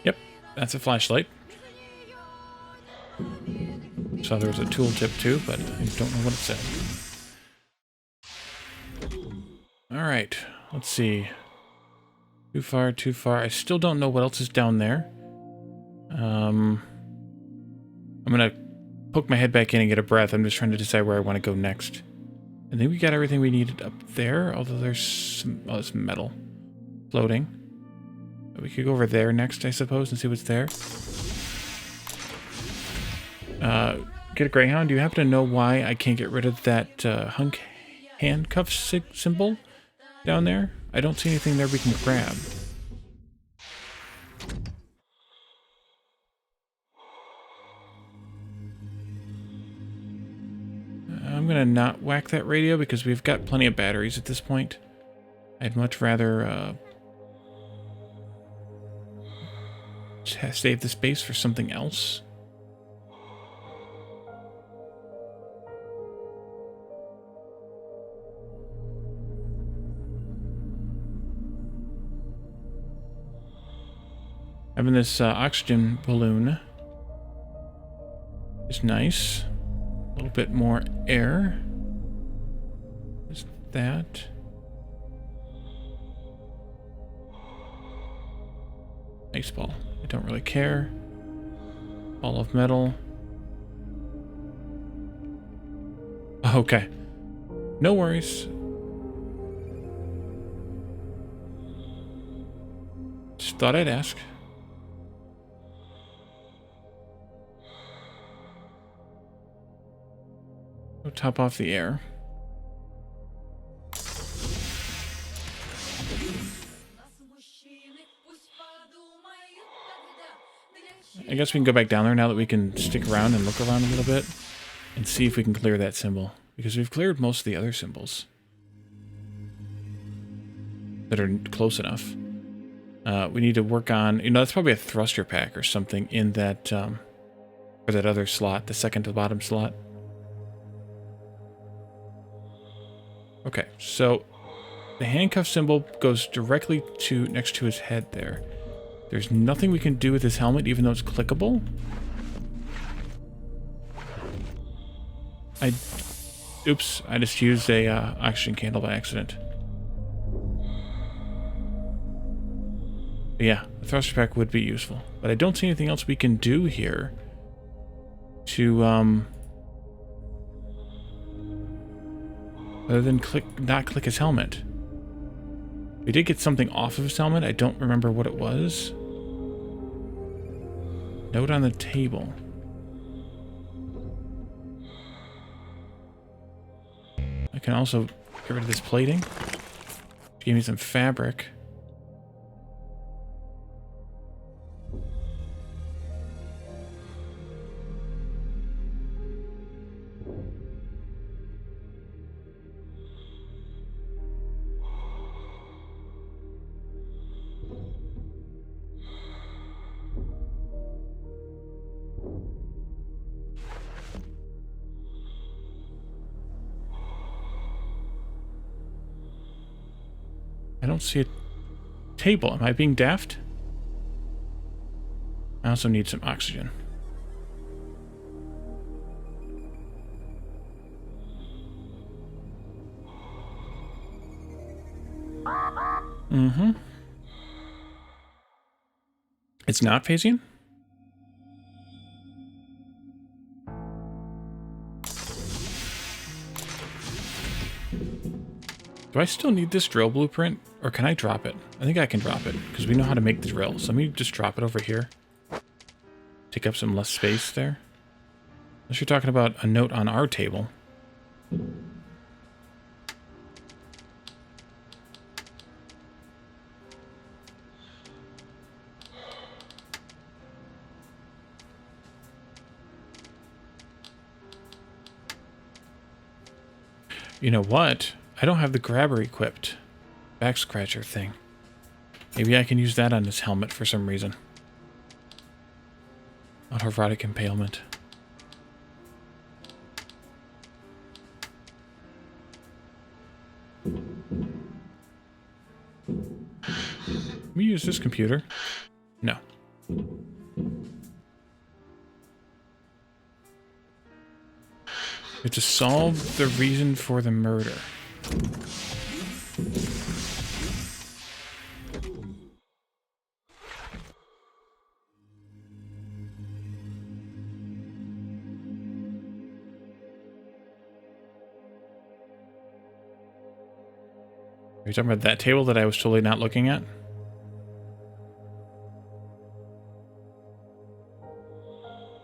Yep, that's a flashlight. Saw there was a tooltip too, but I don't know what it said. Alright, let's see. Too far, too far. I still don't know what else is down there. I'm gonna poke my head back in and get a breath. I'm just trying to decide where I want to go next. I think we got everything we needed up there, although there's some, oh, it's metal floating. We could go over there next, I suppose, and see what's there. Get a Greyhound. Do you happen to know why I can't get rid of that hunk handcuff symbol down there? I don't see anything there we can grab. I'm gonna not whack that radio because we've got plenty of batteries at this point. I'd much rather save the space for something else. Having this oxygen balloon is nice. A little bit more air. Is that? Ice ball. I don't really care. Ball of metal. Okay. No worries. Just thought I'd ask. Go top off the air. I guess we can go back down there now that we can stick around and look around a little bit and see if we can clear that symbol. Because we've cleared most of the other symbols that are close enough. We need to work on, you know, that's probably a thruster pack or something in that, or that other slot, the second to the bottom slot. Okay, so the handcuff symbol goes directly to next to his head there. There's nothing we can do with his helmet, even though it's clickable. I Oops, I just used a oxygen candle by accident. But yeah, the thruster pack would be useful. But I don't see anything else we can do here to, other than not click his helmet. We did get something off of his helmet. I don't remember what it was. Note on the table. I can also get rid of this plating. Give me some fabric. I don't see a table. Am I being daft? I also need some oxygen. Mm-hmm. It's not phasing? Do I still need this drill blueprint, or can I drop it? I think I can drop it, because we know how to make the drill. So let me just drop it over here. Take up some less space there. Unless you're talking about a note on our table. You know what? I don't have the grabber equipped. Back scratcher thing. Maybe I can use that on this helmet for some reason. Autoerotic impalement. Let me use this computer. No. It's to solve the reason for the murder. Are you talking about that table that I was totally not looking at?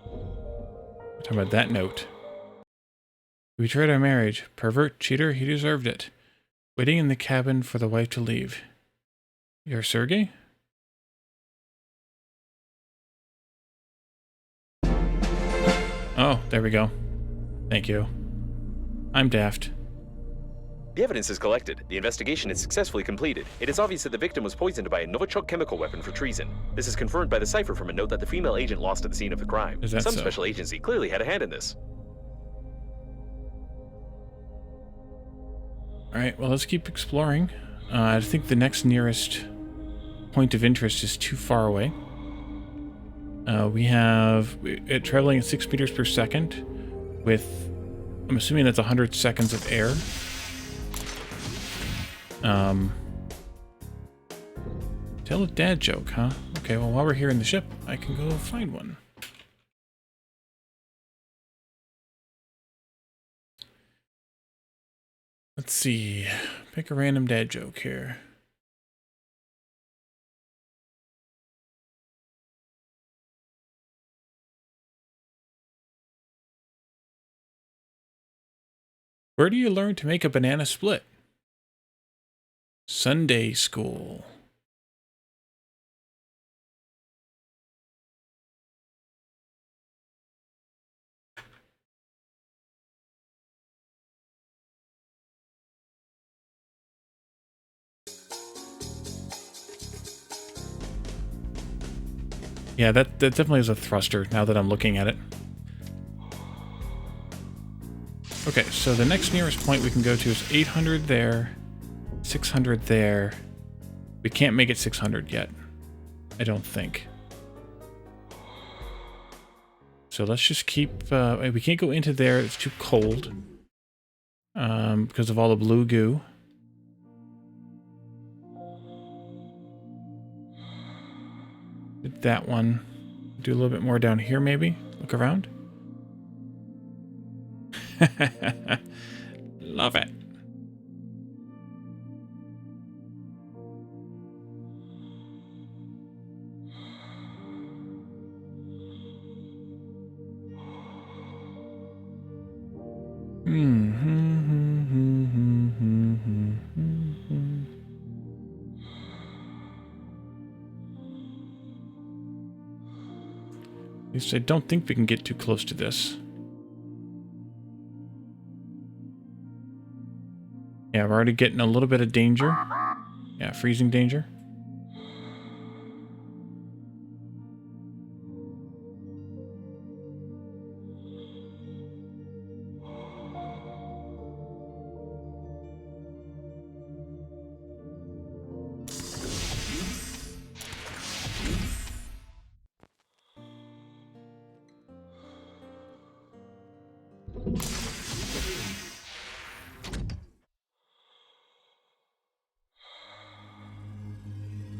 You're talking about that note. We betrayed our marriage. Pervert, cheater, he deserved it. Waiting in the cabin for the wife to leave. You're Sergey? Oh, there we go. Thank you. I'm daft. The evidence is collected. The investigation is successfully completed. It is obvious that the victim was poisoned by a Novichok chemical weapon for treason. This is confirmed by the cipher from a note that the female agent lost at the scene of the crime. Is that Some so? special agency clearly had a hand in this. Alright, well, let's keep exploring. I think the next nearest point of interest is too far away. We have it traveling at 6 meters per second with, I'm assuming that's 100 seconds of air. Tell a dad joke, huh? Okay, well, while we're here in the ship, I can go find one. Let's see. Pick a random dad joke here. Where do you learn to make a banana split? Sunday school. Yeah, that definitely is a thruster now that I'm looking at it. Okay, so the next nearest point we can go to is 800 there, 600 there. We can't make it 600 yet, I don't think. So let's just keep, we can't go into there, it's too cold. because of all the blue goo. Did that one. Do a little bit more down here, maybe. Look around. Love it. At least I don't think we can get too close to this. Yeah, we're already getting a little bit of danger. Yeah, freezing danger.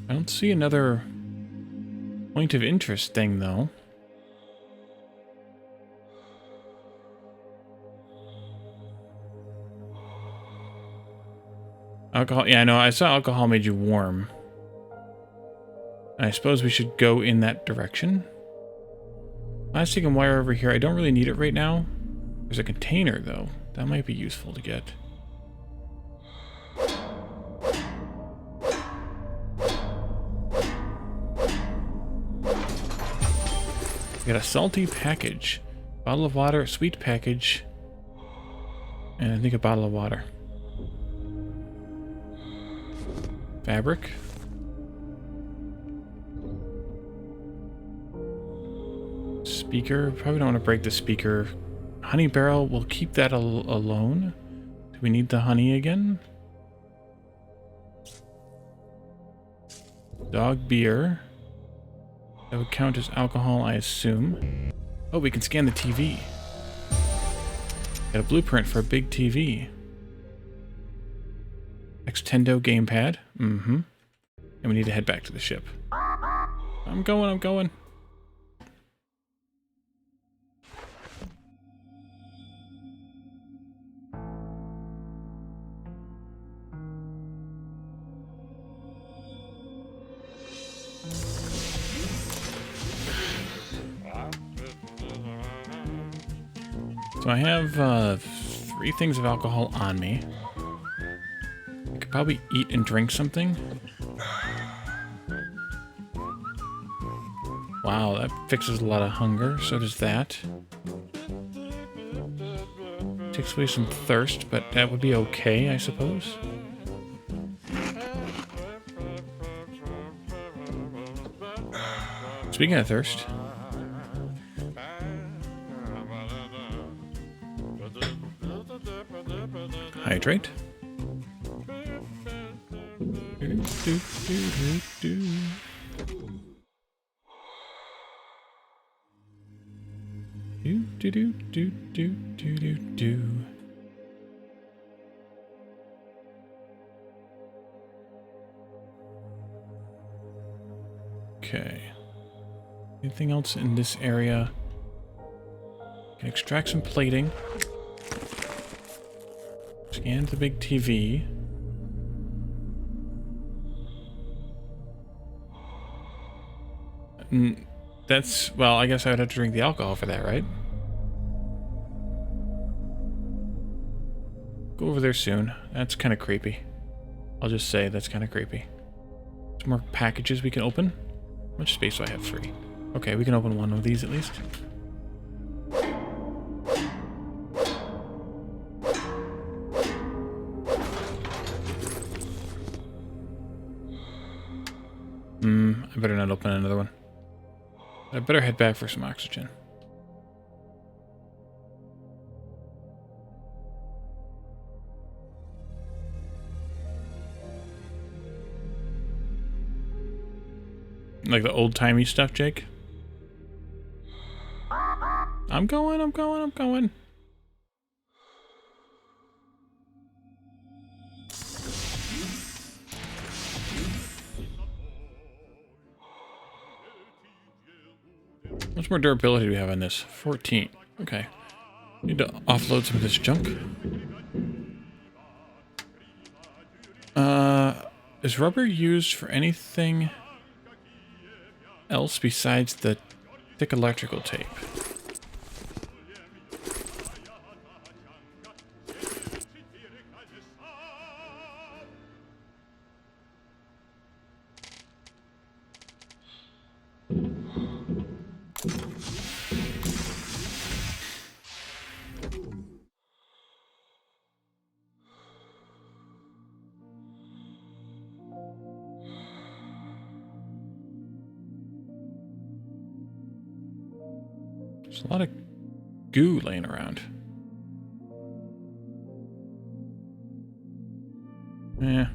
I don't see another point of interest thing, though. Alcohol, yeah, I know, I saw alcohol made you warm. I suppose we should go in that direction. Plastic and wire over here, I don't really need it right now. There's a container, though. That might be useful to get. We got a salty package. Bottle of water, sweet package. And I think a bottle of water. Fabric. Speaker. Probably don't want to break the speaker. Honey barrel. We'll keep that alone. Do we need the honey again? Dog beer. That would count as alcohol, I assume. Oh, we can scan the TV. Got a blueprint for a big TV. Extendo gamepad. Mm-hmm. And we need to head back to the ship. I'm going. So I have 3 things of alcohol on me. I could probably eat and drink something. Wow, that fixes a lot of hunger. So does that. Takes away some thirst, but that would be okay, I suppose. Speaking of thirst. Hydrate. Okay. Anything else in this area? Can extract some plating. Scan the big TV. That's, well, I guess I would have to drink the alcohol for that, right? Go over there soon. That's kind of creepy. I'll just say that's kind of creepy. Some more packages we can open. How much space do I have free? Okay, we can open one of these at least. I better not open another one. I better head back for some oxygen. Like the old-timey stuff, Jake? I'm going. How much more durability do we have on this? 14. Okay. Need to offload some of this junk. Is rubber used for anything else besides the thick electrical tape? There's a lot of goo laying around. Yeah.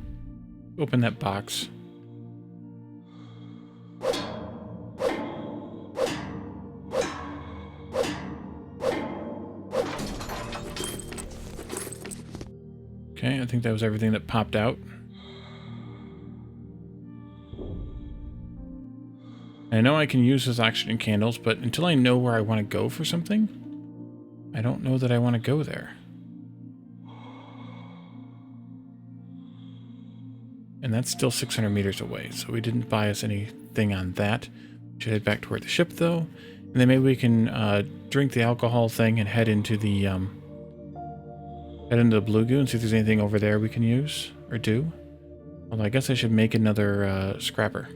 Open that box. Okay, I think that was everything that popped out. I know I can use those oxygen candles, but until I know where I want to go for something, I don't know that I want to go there. And that's still 600 meters away, so we didn't buy us anything on that. We should head back toward the ship, though. And then maybe we can drink the alcohol thing and head into the blue goo and see if there's anything over there we can use or do. Although I guess I should make another scrapper.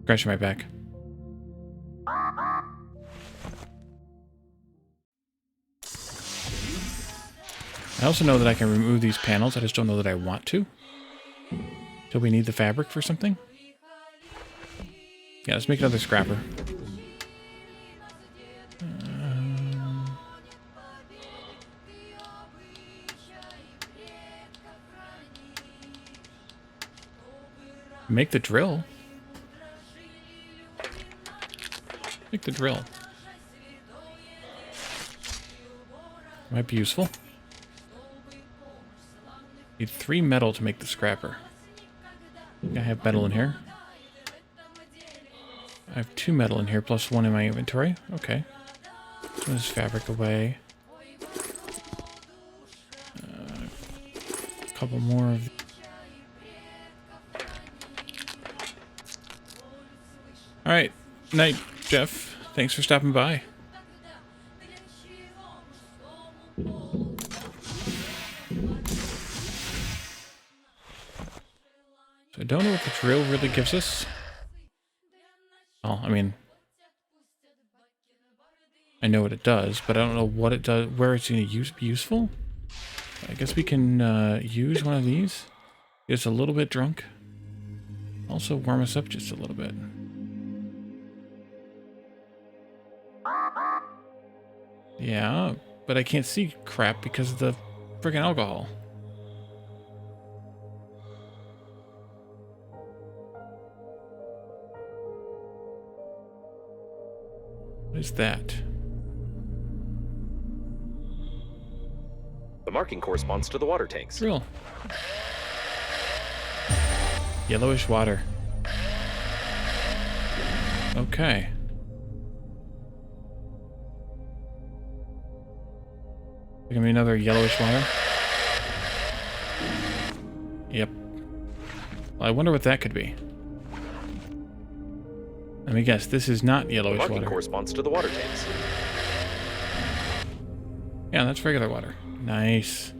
Scratching my back. I also know that I can remove these panels. I just don't know that I want to. So we need the fabric for something. Yeah, let's make another scrapper. Make the drill. Make the drill. Might be useful. Need 3 metal to make the scrapper. I have metal in here. I have 2 metal in here, plus 1 in my inventory. Okay. Throw this fabric away. A couple more of... Alright. Night, Jeff. Thanks for stopping by. So I don't know what the drill really gives us. Well, I mean, I know what it does, but I don't know what it does, where it's going to be useful. I guess we can use one of these. Get us a little bit drunk. Also warm us up just a little bit. Yeah, but I can't see crap because of the freaking alcohol. What is that? The marking corresponds to the water tanks. Drill. Yellowish water. Okay. Gonna be another yellowish water. Yep. Well, I wonder what that could be. Let me guess. This is not yellowish water. The marking corresponds to the water tanks. Yeah, that's regular water. Nice.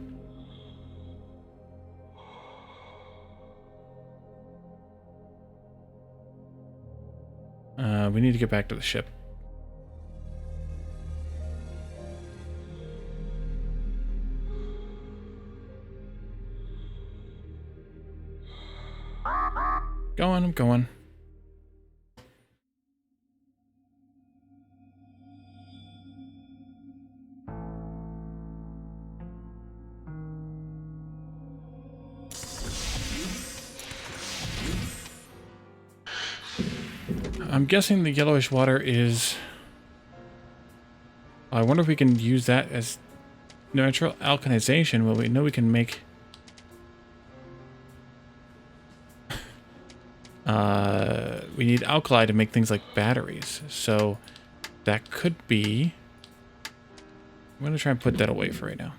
We need to get back to the ship. Going, I'm going. I'm guessing the yellowish water is... I wonder if we can use that as natural alkalization. Well, we know we can make We need alkali to make things like batteries. So that could be... I'm going to try and put that away for right now.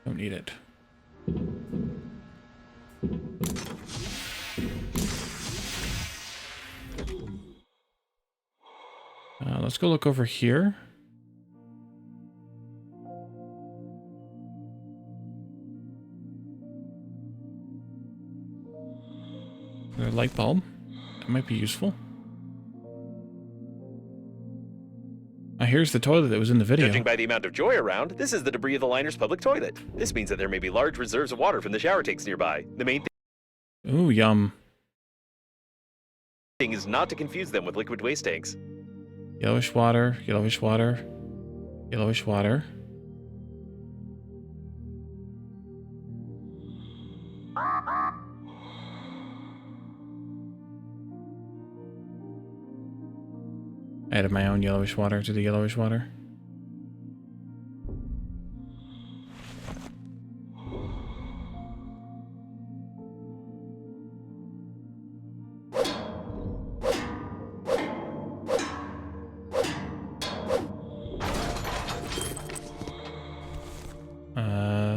Don't need it. Let's go look over here. A light bulb. That might be useful. Here's the toilet that was in the video. Judging by the amount of joy around, this is the debris of the liner's public toilet. This means that there may be large reserves of water from the shower tanks nearby. The main Ooh, yum. thing is not to confuse them with liquid waste tanks. Yellowish water, yellowish water, yellowish water. I added my own yellowish water to the yellowish water.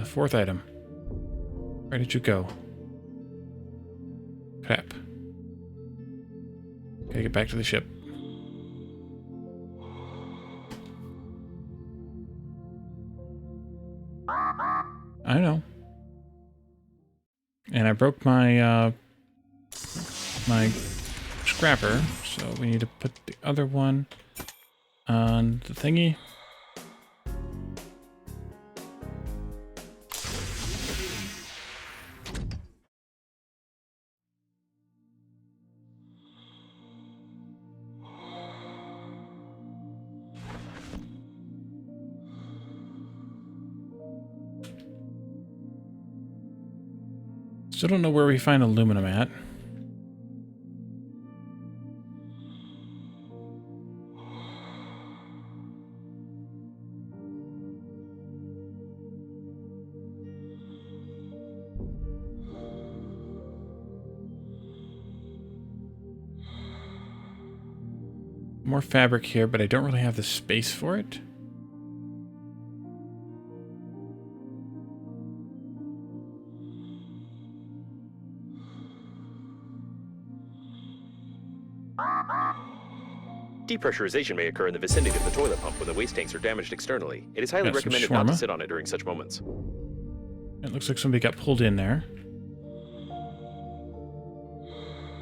Fourth item. Where did you go? Crap. Gotta get back to the ship. I know. And I broke my my scrapper, so we need to put the other one on the thingy. Still don't know where we find aluminum at. More fabric here, but I don't really have the space for it. Depressurization may occur in the vicinity of the toilet pump when the waste tanks are damaged externally. It is highly Got some recommended not to shawarma. sit on it during such moments. It looks like somebody got pulled in there.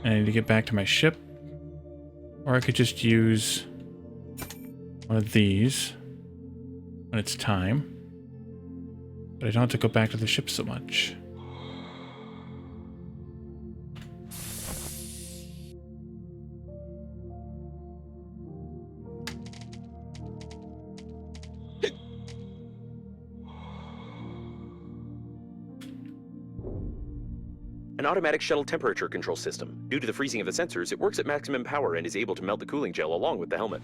I need to get back to my ship. Or I could just use one of these when it's time. But I don't have to go back to the ship so much. An automatic shuttle temperature control system. Due to the freezing of the sensors, it works at maximum power and is able to melt the cooling gel along with the helmet.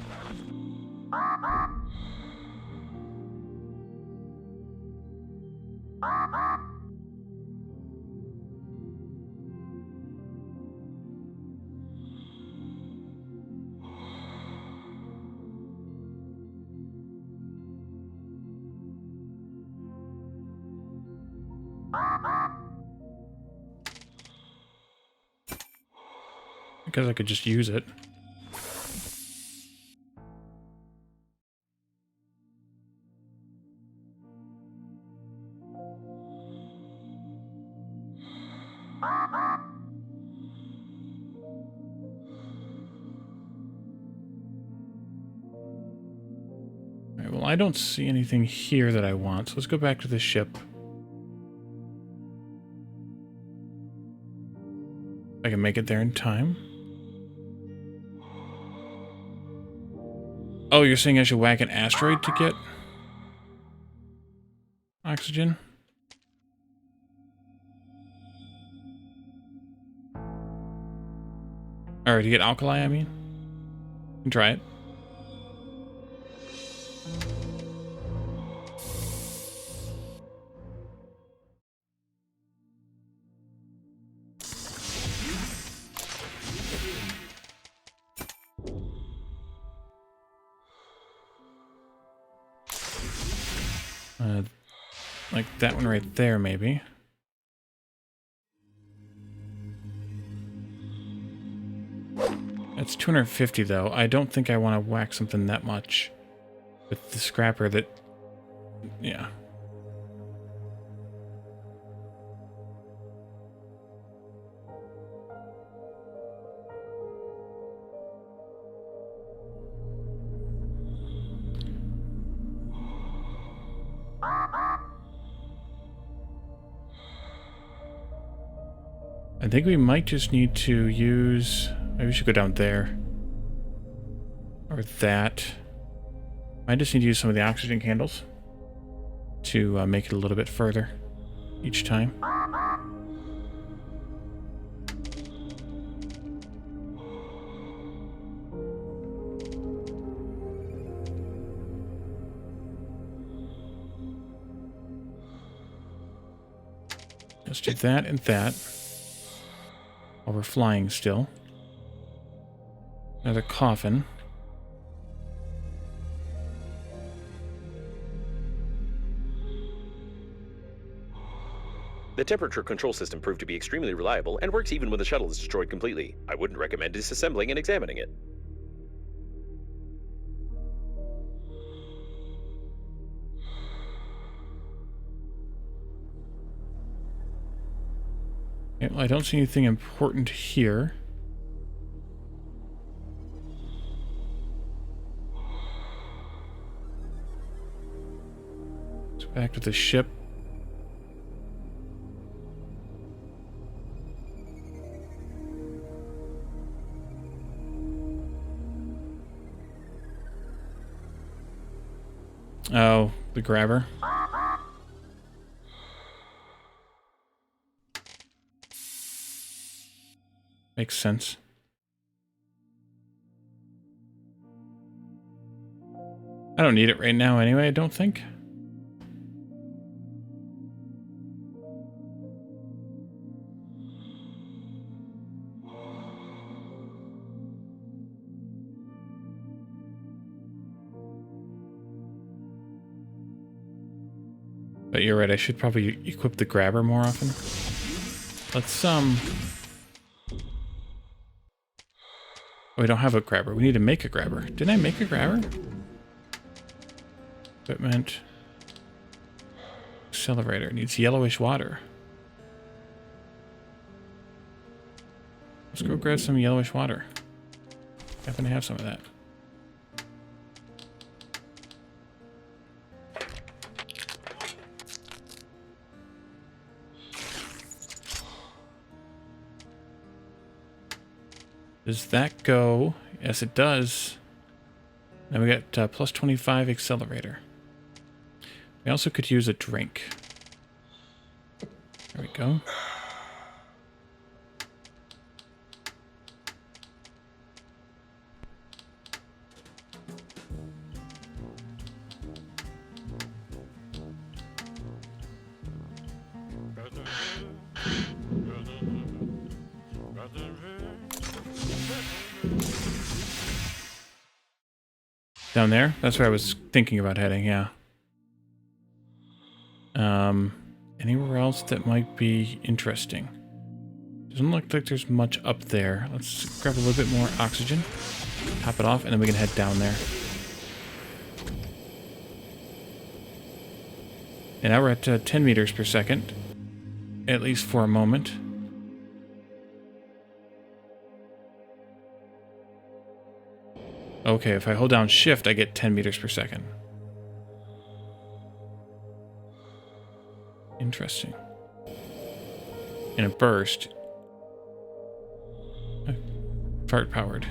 Because I could just use it. Alright, well, I don't see anything here that I want, so let's go back to the ship. I can make it there in time. Oh, you're saying I should whack an asteroid to get oxygen? Or to get alkali, I mean. You can try it. Like that one right there, maybe. That's 250, though. I don't think I want to whack something that much with the scrapper that... Yeah. I think we might just need to use... Maybe we should go down there. Or that. I just need to use some of the oxygen candles to make it a little bit further each time. Let's do that and that. While we're flying still. Another coffin. The temperature control system proved to be extremely reliable and works even when the shuttle is destroyed completely. I wouldn't recommend disassembling and examining it. Okay, well, I don't see anything important here. So back to the ship. Oh, the grabber. Makes sense. I don't need it right now anyway, I don't think. But you're right, I should probably equip the grabber more often. Let's, Oh, we don't have a grabber. We need to make a grabber. Didn't I make a grabber? Equipment. Accelerator. Needs yellowish water. Let's go grab some yellowish water. Happen to have some of that. Does that go? Yes, it does. Now we got plus 25 accelerator. We also could use a drink. There we go. Down there? That's where I was thinking about heading, yeah. Anywhere else that might be interesting? Doesn't look like there's much up there. Let's grab a little bit more oxygen. Top it off, and then we can head down there. And now we're at 10 meters per second. At least for a moment. Okay, if I hold down shift, I get 10 meters per second. Interesting. In a burst. Fart powered.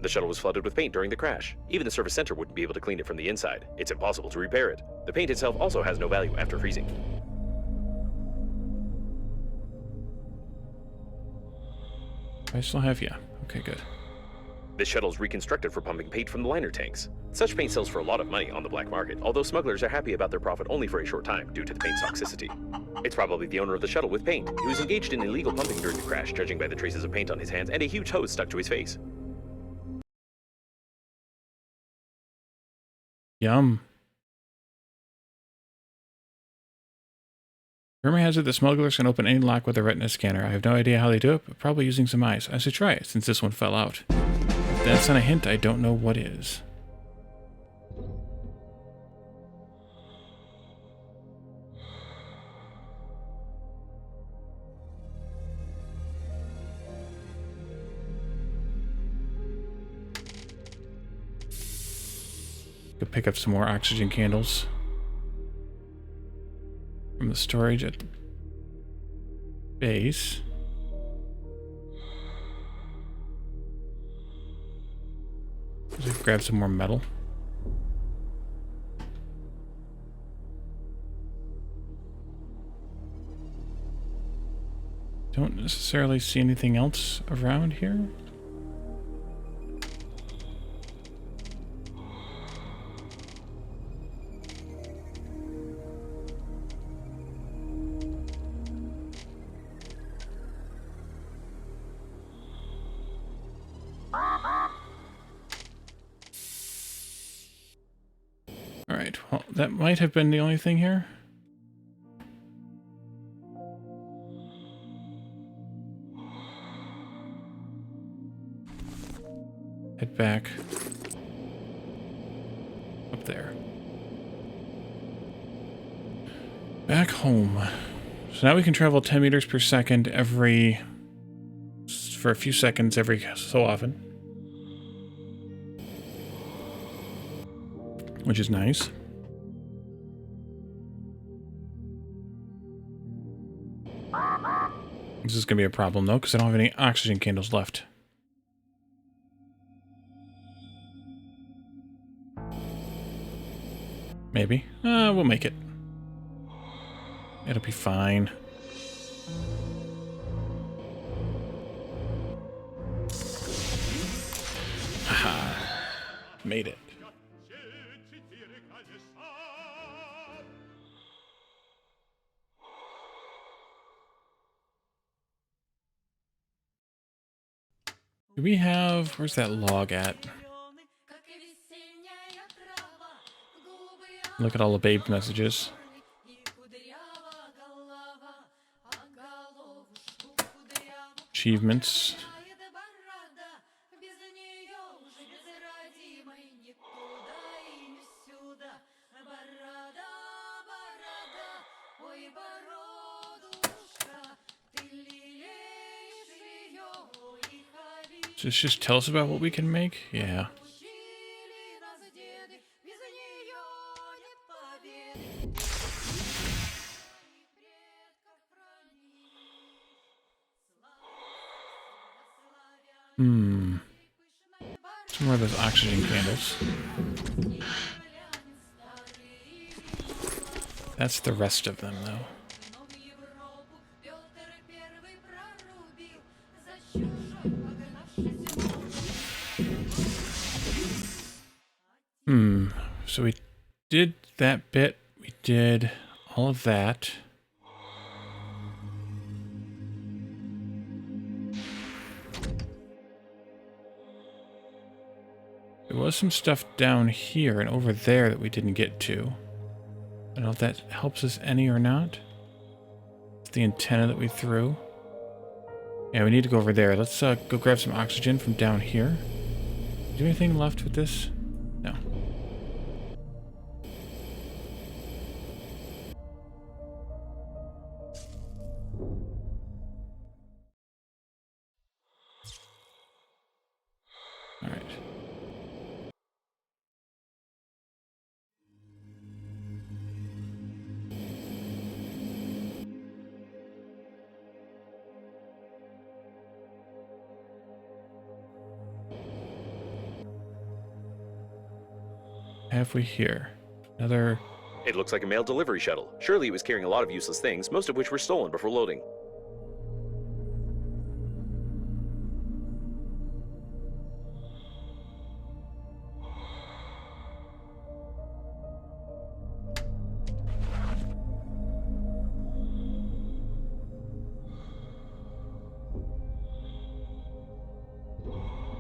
The shuttle was flooded with paint during the crash. Even the service center wouldn't be able to clean it from the inside. It's impossible to repair it. The paint itself also has no value after freezing. I still have, yeah. Okay, good. This shuttle is reconstructed for pumping paint from the liner tanks. Such paint sells for a lot of money on the black market, although smugglers are happy about their profit only for a short time due to the paint's toxicity. It's probably the owner of the shuttle with paint. He was engaged in illegal pumping during the crash, judging by the traces of paint on his hands and a huge hose stuck to his face. Yum. Rumor has it the smugglers can open any lock with a retina scanner. I have no idea how they do it, but probably using some eyes. I should try it, since this one fell out. If that's not a hint, I don't know what is. Could pick up some more oxygen candles from the storage at the base. Let's grab some more metal. Don't necessarily see anything else around here. Alright, well, that might have been the only thing here. Head back. Up there. Back home. So now we can travel 10 meters per second for a few seconds every so often. Which is nice. This is going to be a problem, though, because I don't have any oxygen candles left. Maybe. We'll make it. It'll be fine. Haha. Made it. Do we have... Where's that log at? Look at all the babe messages. Achievements. So just tell us about what we can make? Yeah. Some more of those oxygen candles. That's the rest of them, though. So we did that bit. We did all of that. There was some stuff down here and over there that we didn't get to. I don't know if that helps us any or not. It's the antenna that we threw. Yeah, we need to go over there. Let's go grab some oxygen from down here. Is there anything left with this? No. All right. Have we here? Another... It looks like a mail delivery shuttle. Surely it was carrying a lot of useless things, most of which were stolen before loading.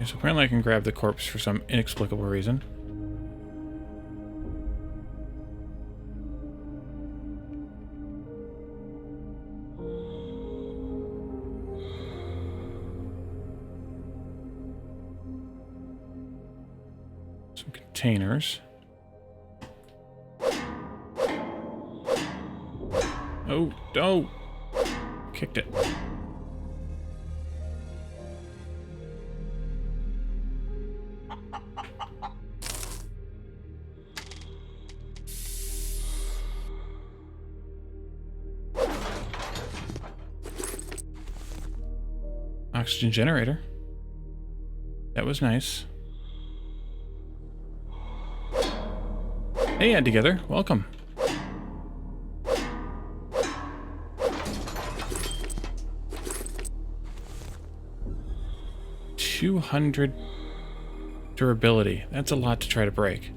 So apparently I can grab the corpse for some inexplicable reason. containers. Oh, no! Kicked it. Oxygen generator. That was nice. Hey, Add Together. Welcome. $200 durability. That's a lot to try to break.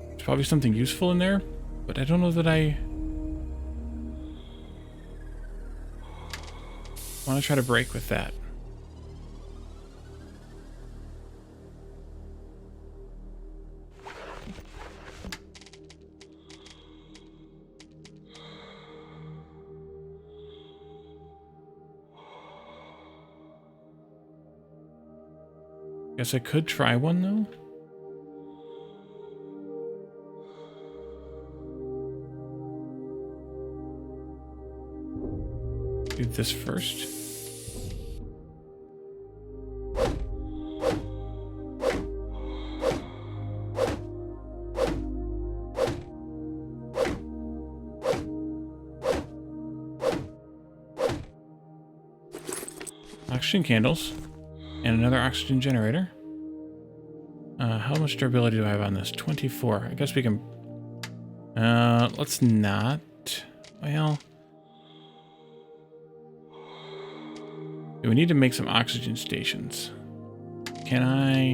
There's probably something useful in there, but I don't know that I want to try to break with that. Guess I could try one, though. Do this first. Oxygen candles. And another oxygen generator. How much durability do I have on this? 24. I guess we can... let's not... Well... We need to make some oxygen stations. Can I...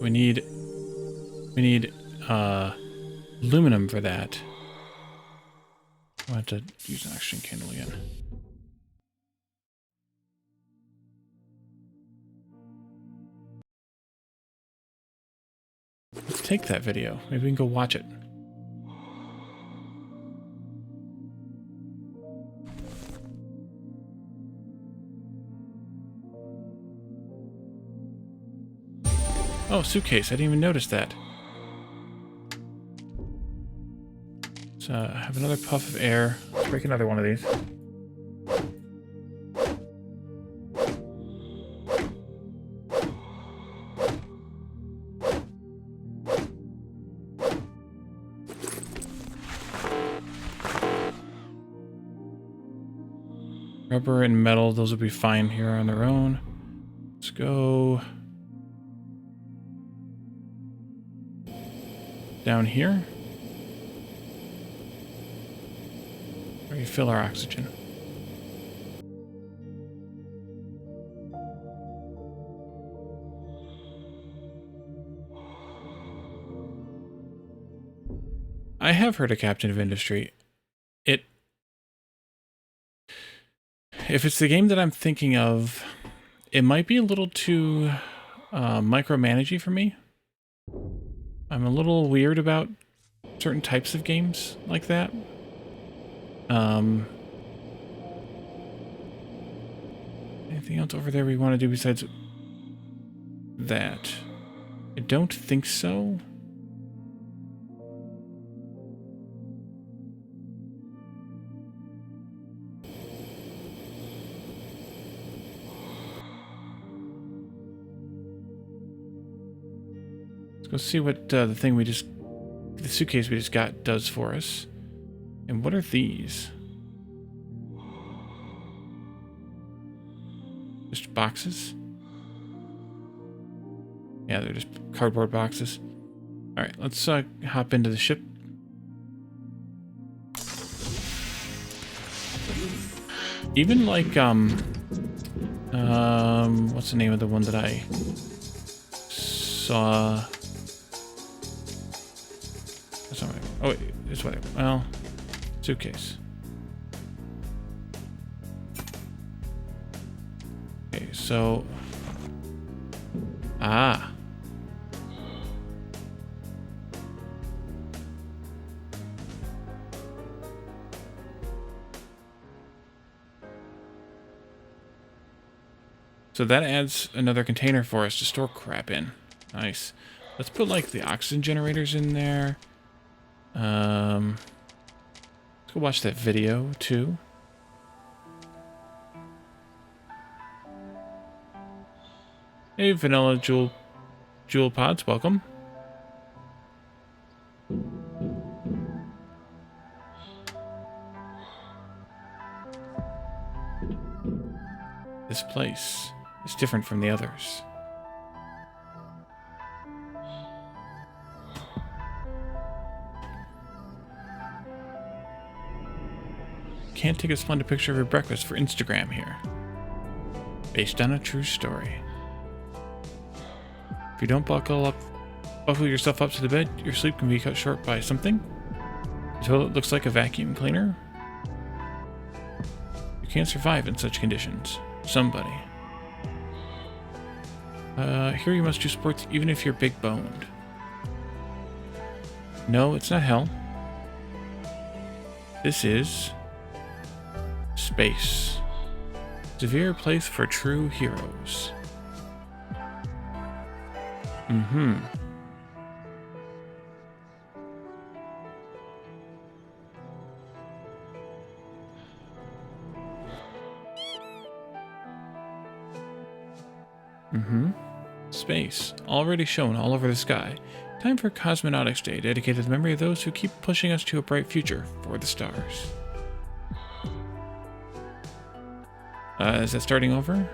We need aluminum for that. I'll have to use an oxygen candle again. Let's take that video. Maybe we can go watch it. Oh, suitcase. I didn't even notice that. So I have another puff of air. Let's break another one of these. Rubber and metal, those will be fine here on their own. Let's go down here. Refill our oxygen. I have heard of Captain of Industry. If it's the game that I'm thinking of, it might be a little too micromanagey for me. I'm a little weird about certain types of games like that. Anything else over there we want to do besides that? I don't think so. Let's go see what the suitcase we just got does for us. And what are these? Just boxes? Yeah, they're just cardboard boxes. Alright, let's hop into the ship. Even like, what's the name of the one that I saw? Oh, wait, this way. Well, suitcase. Okay, so... So that adds another container for us to store crap in. Nice. Let's put like the oxygen generators in there. Let's go watch that video too. Hey, Vanilla Jewel Pods, welcome. This place is different from the others. Can't take a splendid picture of your breakfast for Instagram here. Based on a true story. If you don't buckle yourself up to the bed, your sleep can be cut short by something. The toilet looks like a vacuum cleaner. You can't survive in such conditions. Somebody. Here you must do sports even if you're big boned. No, it's not hell. This is space. Severe place for true heroes. Mm-hmm. Space, already shown all over the sky. Time for Cosmonautics Day, dedicated to the memory of those who keep pushing us to a bright future for the stars. Is that starting over?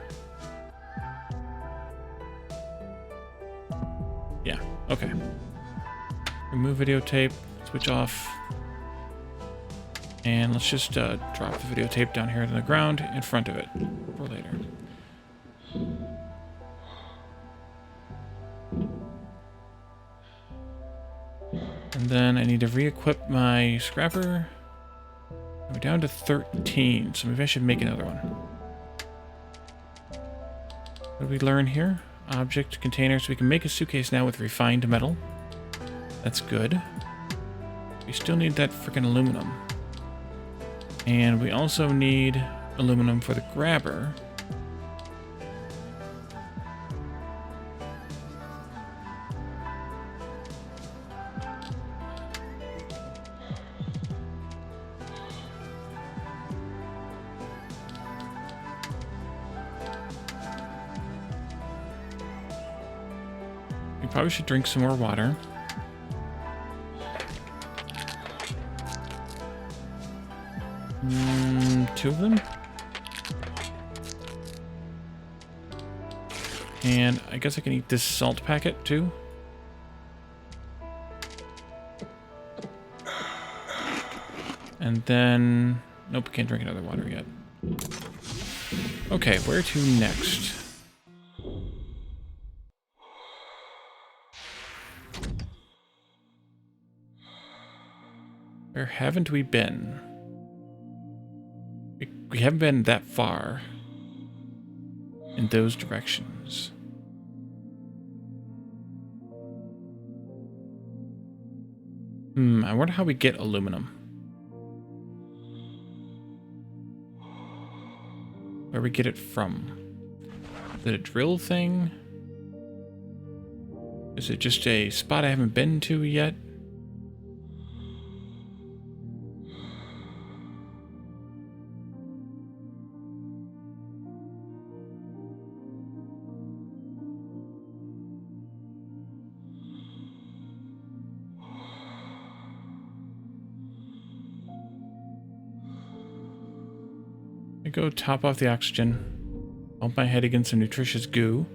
Yeah, okay. Remove videotape, switch off. And let's just drop the videotape down here on the ground in front of it for later. And then I need to re-equip my scrapper. We're down to 13, so maybe I should make another one. What did we learn here? Object containers. We can make a suitcase now with refined metal. That's good. We still need that freaking aluminum. And we also need aluminum for the grabber. We probably should drink some more water. Two of them. And I guess I can eat this salt packet too. And then... Nope, can't drink another water yet. Okay, where to next? Where haven't we been? We haven't been that far in those directions. I wonder how we get aluminum. Where we get it from? Is it a drill thing? Is it just a spot I haven't been to yet? I go top off the oxygen, bump my head against some nutritious goo.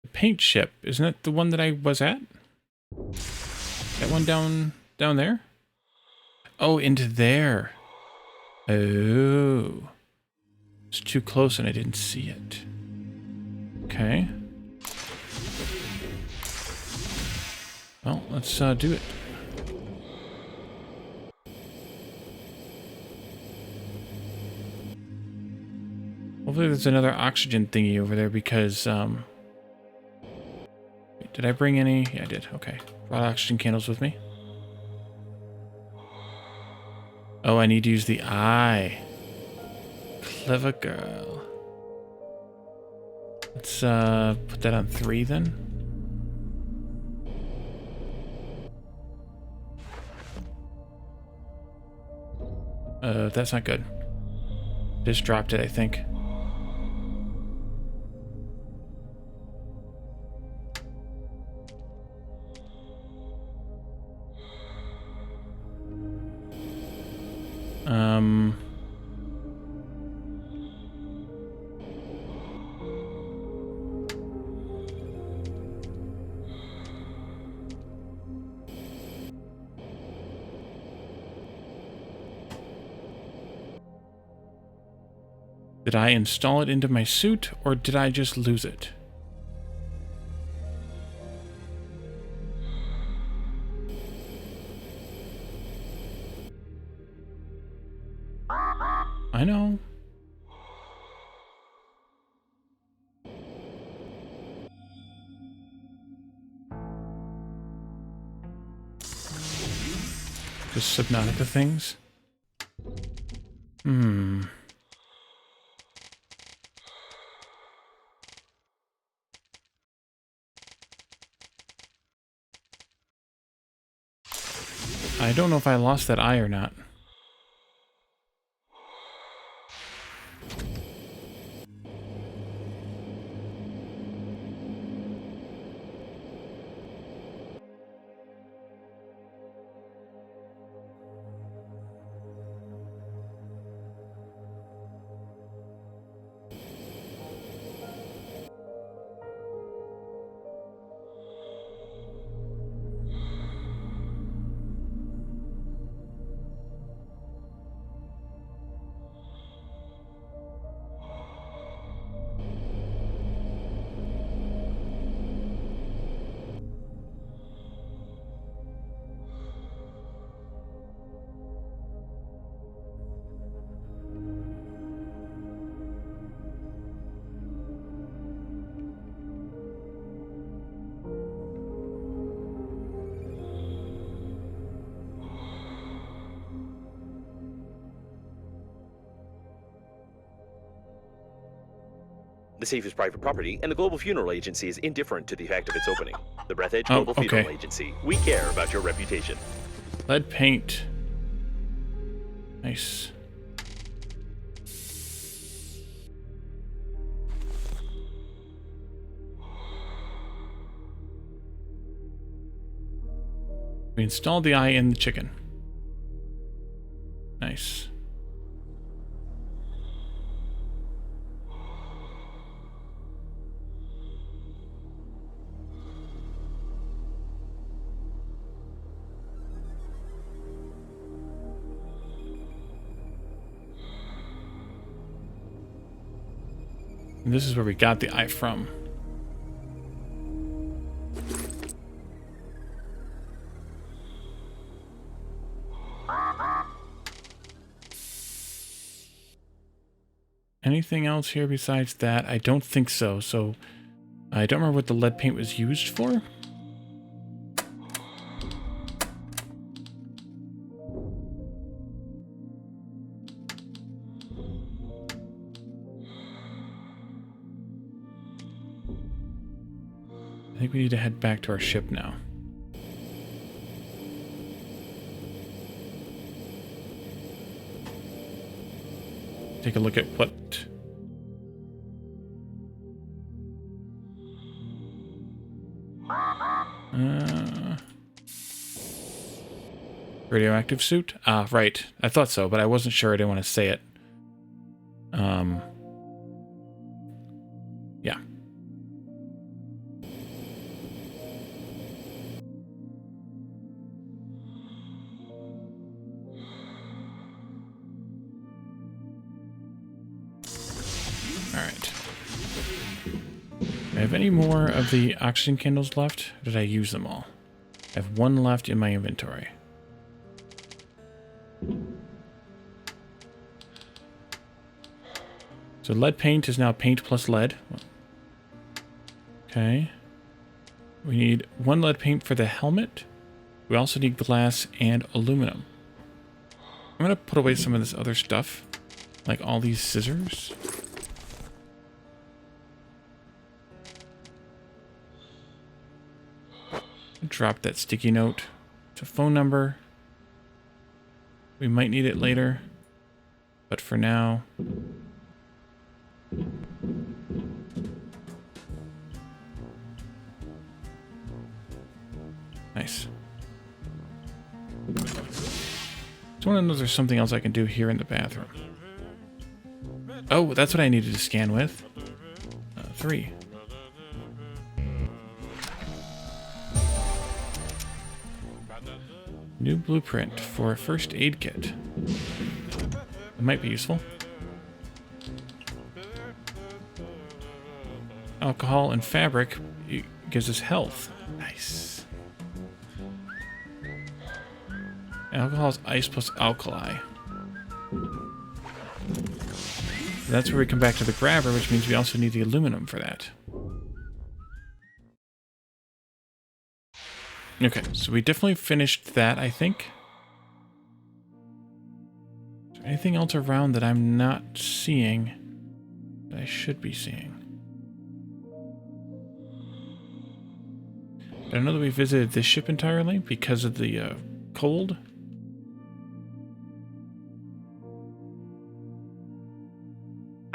The paint ship, isn't that the one that I was at? That one down there? Oh, into there. Oh. It's too close and I didn't see it. Okay. Well, let's do it. Hopefully there's another oxygen thingy over there because, did I bring any? Yeah, I did. Okay. Brought oxygen candles with me. Oh, I need to use the eye. Clever girl. Let's put that on 3 then. That's not good. Just dropped it, I think. Did I install it into my suit, or did I just lose it? I know. Just Subnautica things? I don't know if I lost that eye or not. The safe is private property, and the Global Funeral Agency is indifferent to the fact of its opening. The Breathedge Global Funeral Agency. We care about your reputation. Lead paint. Nice. We installed the eye in the chicken. Nice. And this is where we got the eye from. Anything else here besides that? I don't think so. So I don't remember what the lead paint was used for. I think we need to head back to our ship now. Take a look at what... radioactive suit? Ah, right. I thought so, but I wasn't sure. I didn't want to say it. Yeah. Alright. Do I have any more of the oxygen candles left? Or did I use them all? I have one left in my inventory. So lead paint is now paint plus lead. Okay. We need one lead paint for the helmet. We also need glass and aluminum. I'm gonna put away some of this other stuff, like all these scissors. Drop that sticky note. It's a phone number. We might need it later, but for now... Nice. So I want to know if there's something else I can do here in the bathroom. Oh, that's what I needed to scan with. 3. New blueprint for a first aid kit. It might be useful. Alcohol and fabric gives us health. Nice. Alcohol is ice plus alkali. That's where we come back to the grabber, which means we also need the aluminum for that. Okay, so we definitely finished that, I think. Is there anything else around that I'm not seeing that I should be seeing? I don't know that we visited this ship entirely because of the cold.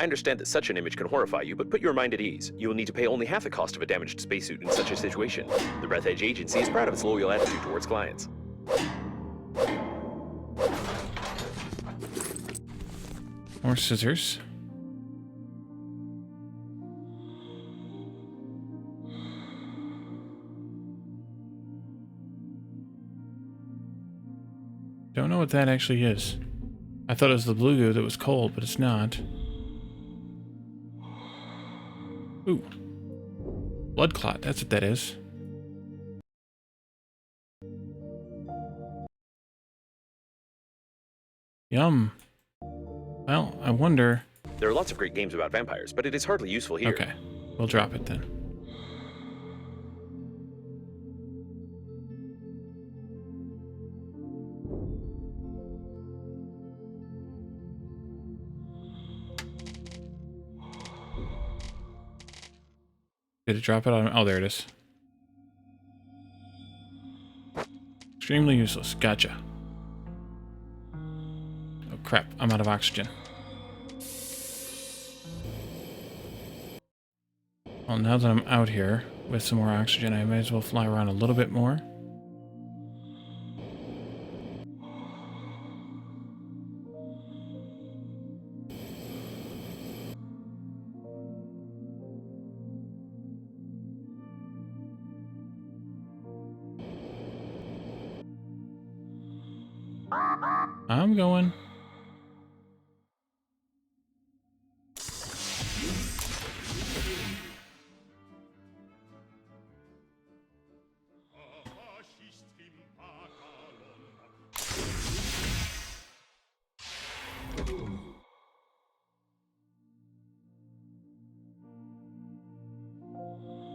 I understand that such an image can horrify you, but put your mind at ease. You will need to pay only half the cost of a damaged spacesuit in such a situation. The Breathedge agency is proud of its loyal attitude towards clients. More scissors. Don't know what that actually is. I thought it was the blue goo that was cold, but it's not. Ooh. Blood clot, that's what that is. Yum. Well, I wonder... There are lots of great games about vampires, but it is hardly useful here. Okay, we'll drop it then. Did it drop it on? Oh, there it is. Extremely useless. Gotcha. Oh, crap. I'm out of oxygen. Well, now that I'm out here with some more oxygen, I might as well fly around a little bit more. I'm going.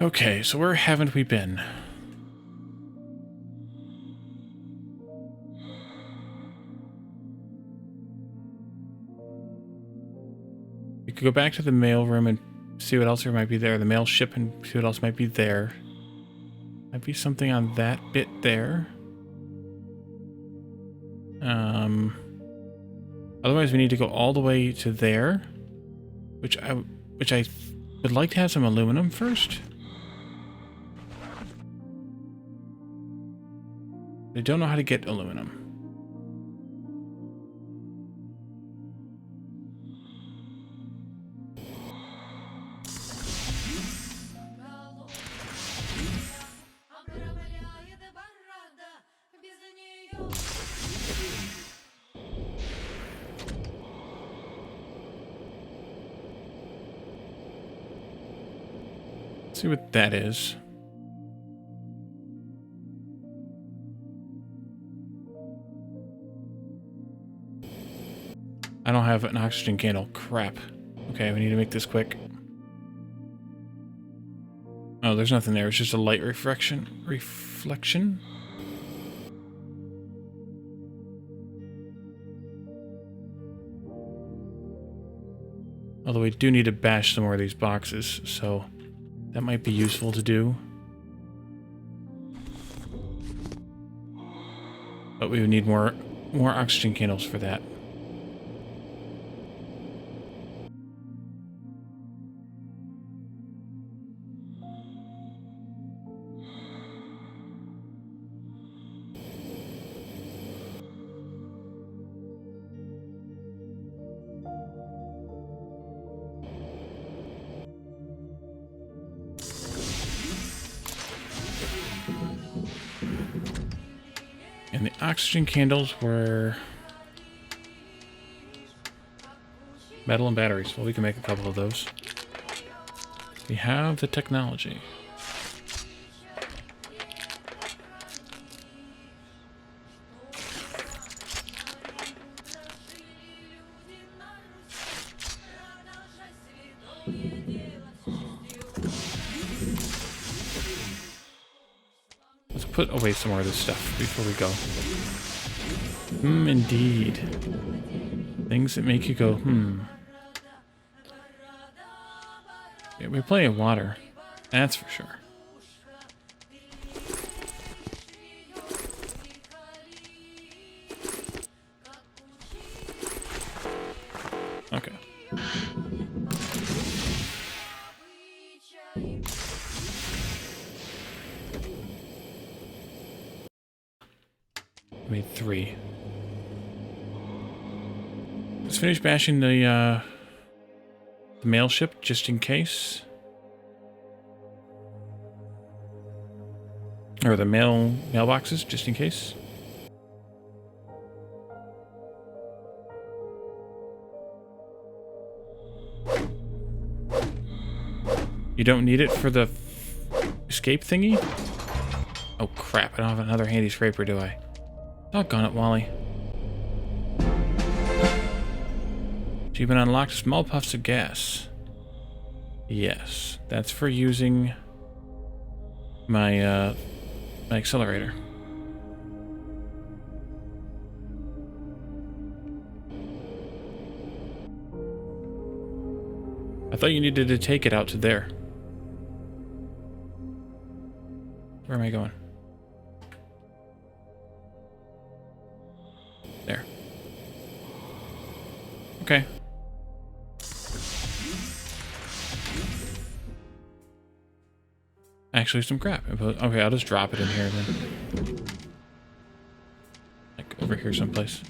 Okay, so where haven't we been? We could go back to the mail room and see what else there might be there. The mail ship and see what else might be there. Might be something on that bit there. Otherwise we need to go all the way to there, which I would like to have some aluminum first. I don't know how to get aluminum. Let's see what that is. I don't have an oxygen candle. Crap. Okay, we need to make this quick. Oh, there's nothing there. It's just a light reflection. Although we do need to bash some more of these boxes, so that might be useful to do. But we would need more oxygen candles for that. And the oxygen candles were metal and batteries. Well, we can make a couple of those. We have the technology. Let's put away some more of this stuff before we go. Indeed. Things that make you go, Yeah, we have plenty of water. That's for sure. Okay. I made 3. Let's finish bashing the mail ship just in case. Or the mailboxes just in case. You don't need it for the escape thingy? Oh crap, I don't have another handy scraper, do I? Doggone it, Wally. Achievement unlocked, small puffs of gas. Yes, that's for using my accelerator. I thought you needed to take it out to there. Where am I going? There. Okay. Actually, some crap. Okay, I'll just drop it in here then. Like over here someplace.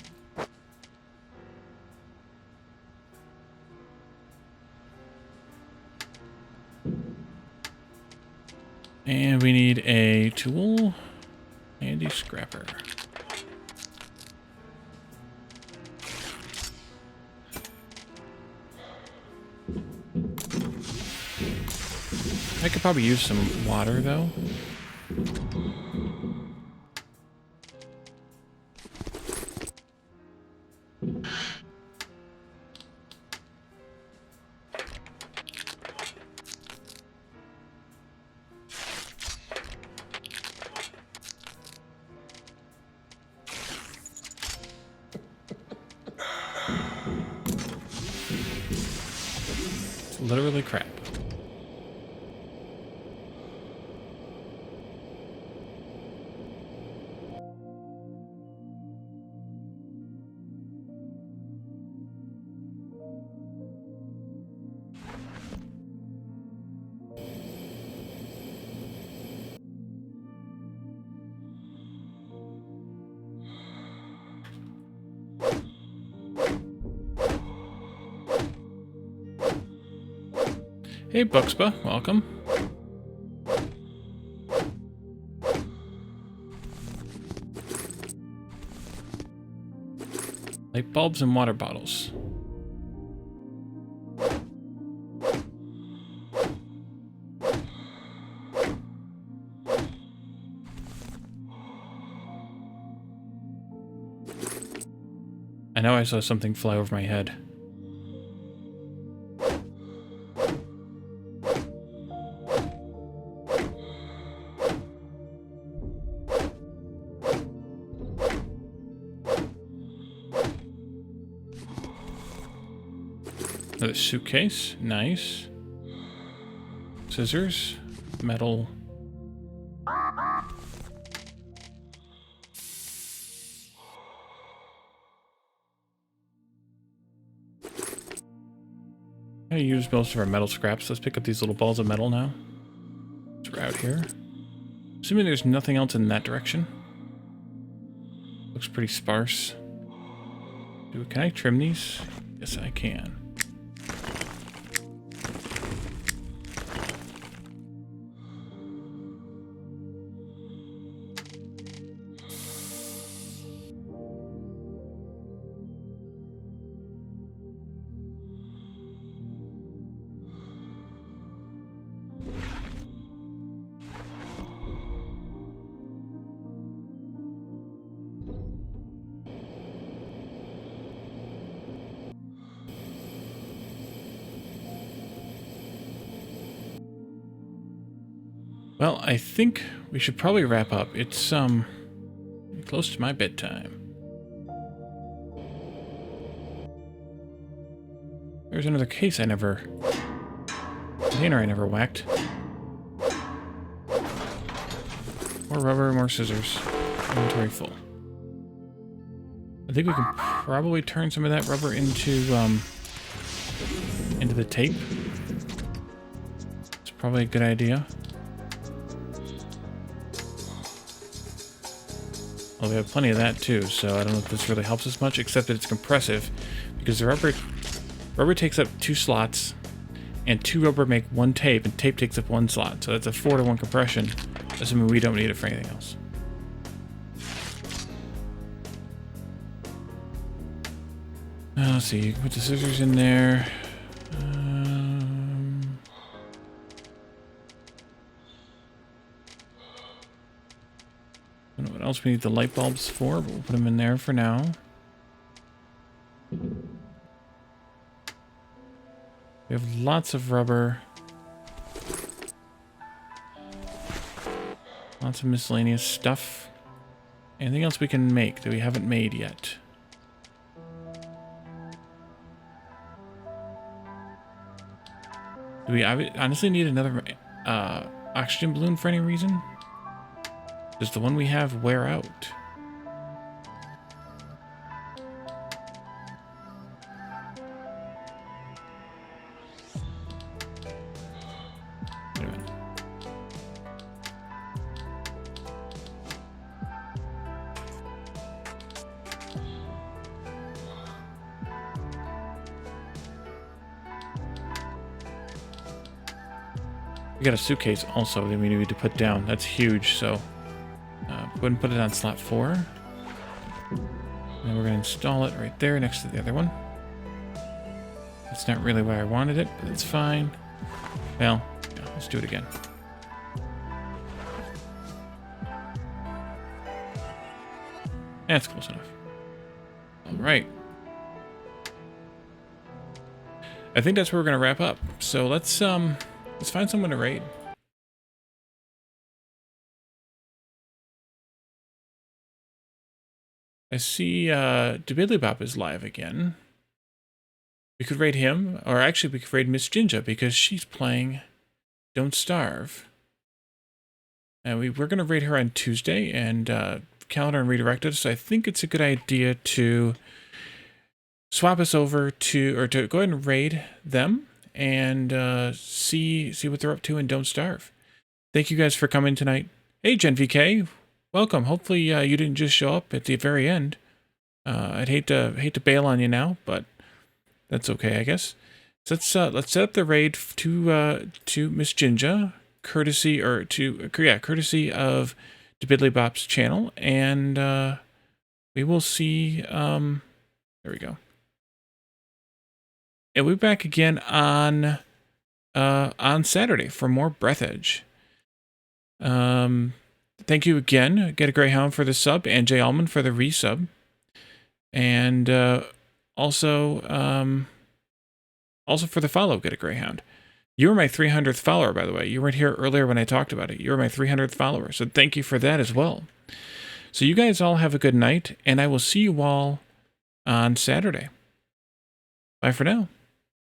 And we need a tool. Handy scrapper. I could probably use some water, though. It's literally crap. Hey, Buxba, welcome. Light bulbs and water bottles. I know I saw something fly over my head. Another suitcase. Nice. Scissors. Metal. I use most of our metal scraps. Let's pick up these little balls of metal now. So we're out here. Assuming there's nothing else in that direction. Looks pretty sparse. Can I trim these? Yes, I can. Well, I think we should probably wrap up. It's close to my bedtime. There's another container I never whacked. More rubber, more scissors. Inventory full. I think we can probably turn some of that rubber into the tape. It's probably a good idea. Well, we have plenty of that too, so I don't know if this really helps us much, except that it's compressive, because the rubber takes up 2 slots, and 2 rubber make 1 tape, and tape takes up 1 slot, so that's a 4-to-1 compression, assuming we don't need it for anything else. Let's see, put the scissors in there. I don't know what else we need the light bulbs for, but we'll put them in there for now. We have lots of rubber. Lots of miscellaneous stuff. Anything else we can make that we haven't made yet? Do we honestly need another oxygen balloon for any reason? Does the one we have wear out? Wait a minute. We got a suitcase also that we need to put down. That's huge, so go ahead and put it on slot 4. And then we're going to install it right there next to the other one. That's not really where I wanted it, but it's fine. Well, yeah, let's do it again. That's close enough. All right. I think that's where we're going to wrap up. So let's find someone to raid. I see Dibbidlybop is live again. We could raid him, or actually we could raid Miss Jinja because she's playing Don't Starve. And we're going to raid her on Tuesday, and Calendar and redirected, so I think it's a good idea to swap us over to, or to go ahead and raid them and see what they're up to in Don't Starve. Thank you guys for coming tonight. Hey, Gen VK. Welcome. Hopefully you didn't just show up at the very end. I'd hate to bail on you now, but that's okay, I guess. So let's set up the raid to Miss Jinja, courtesy of Dibbidlybop's channel, and we will see. There we go. And we'll be back again on Saturday for more Breathedge. Thank you again, Get a Greyhound for the sub, and Jay Allman for the resub. And also for the follow, Get a Greyhound. You were my 300th follower, by the way. You weren't here earlier when I talked about it. You were my 300th follower, so thank you for that as well. So you guys all have a good night, and I will see you all on Saturday. Bye for now.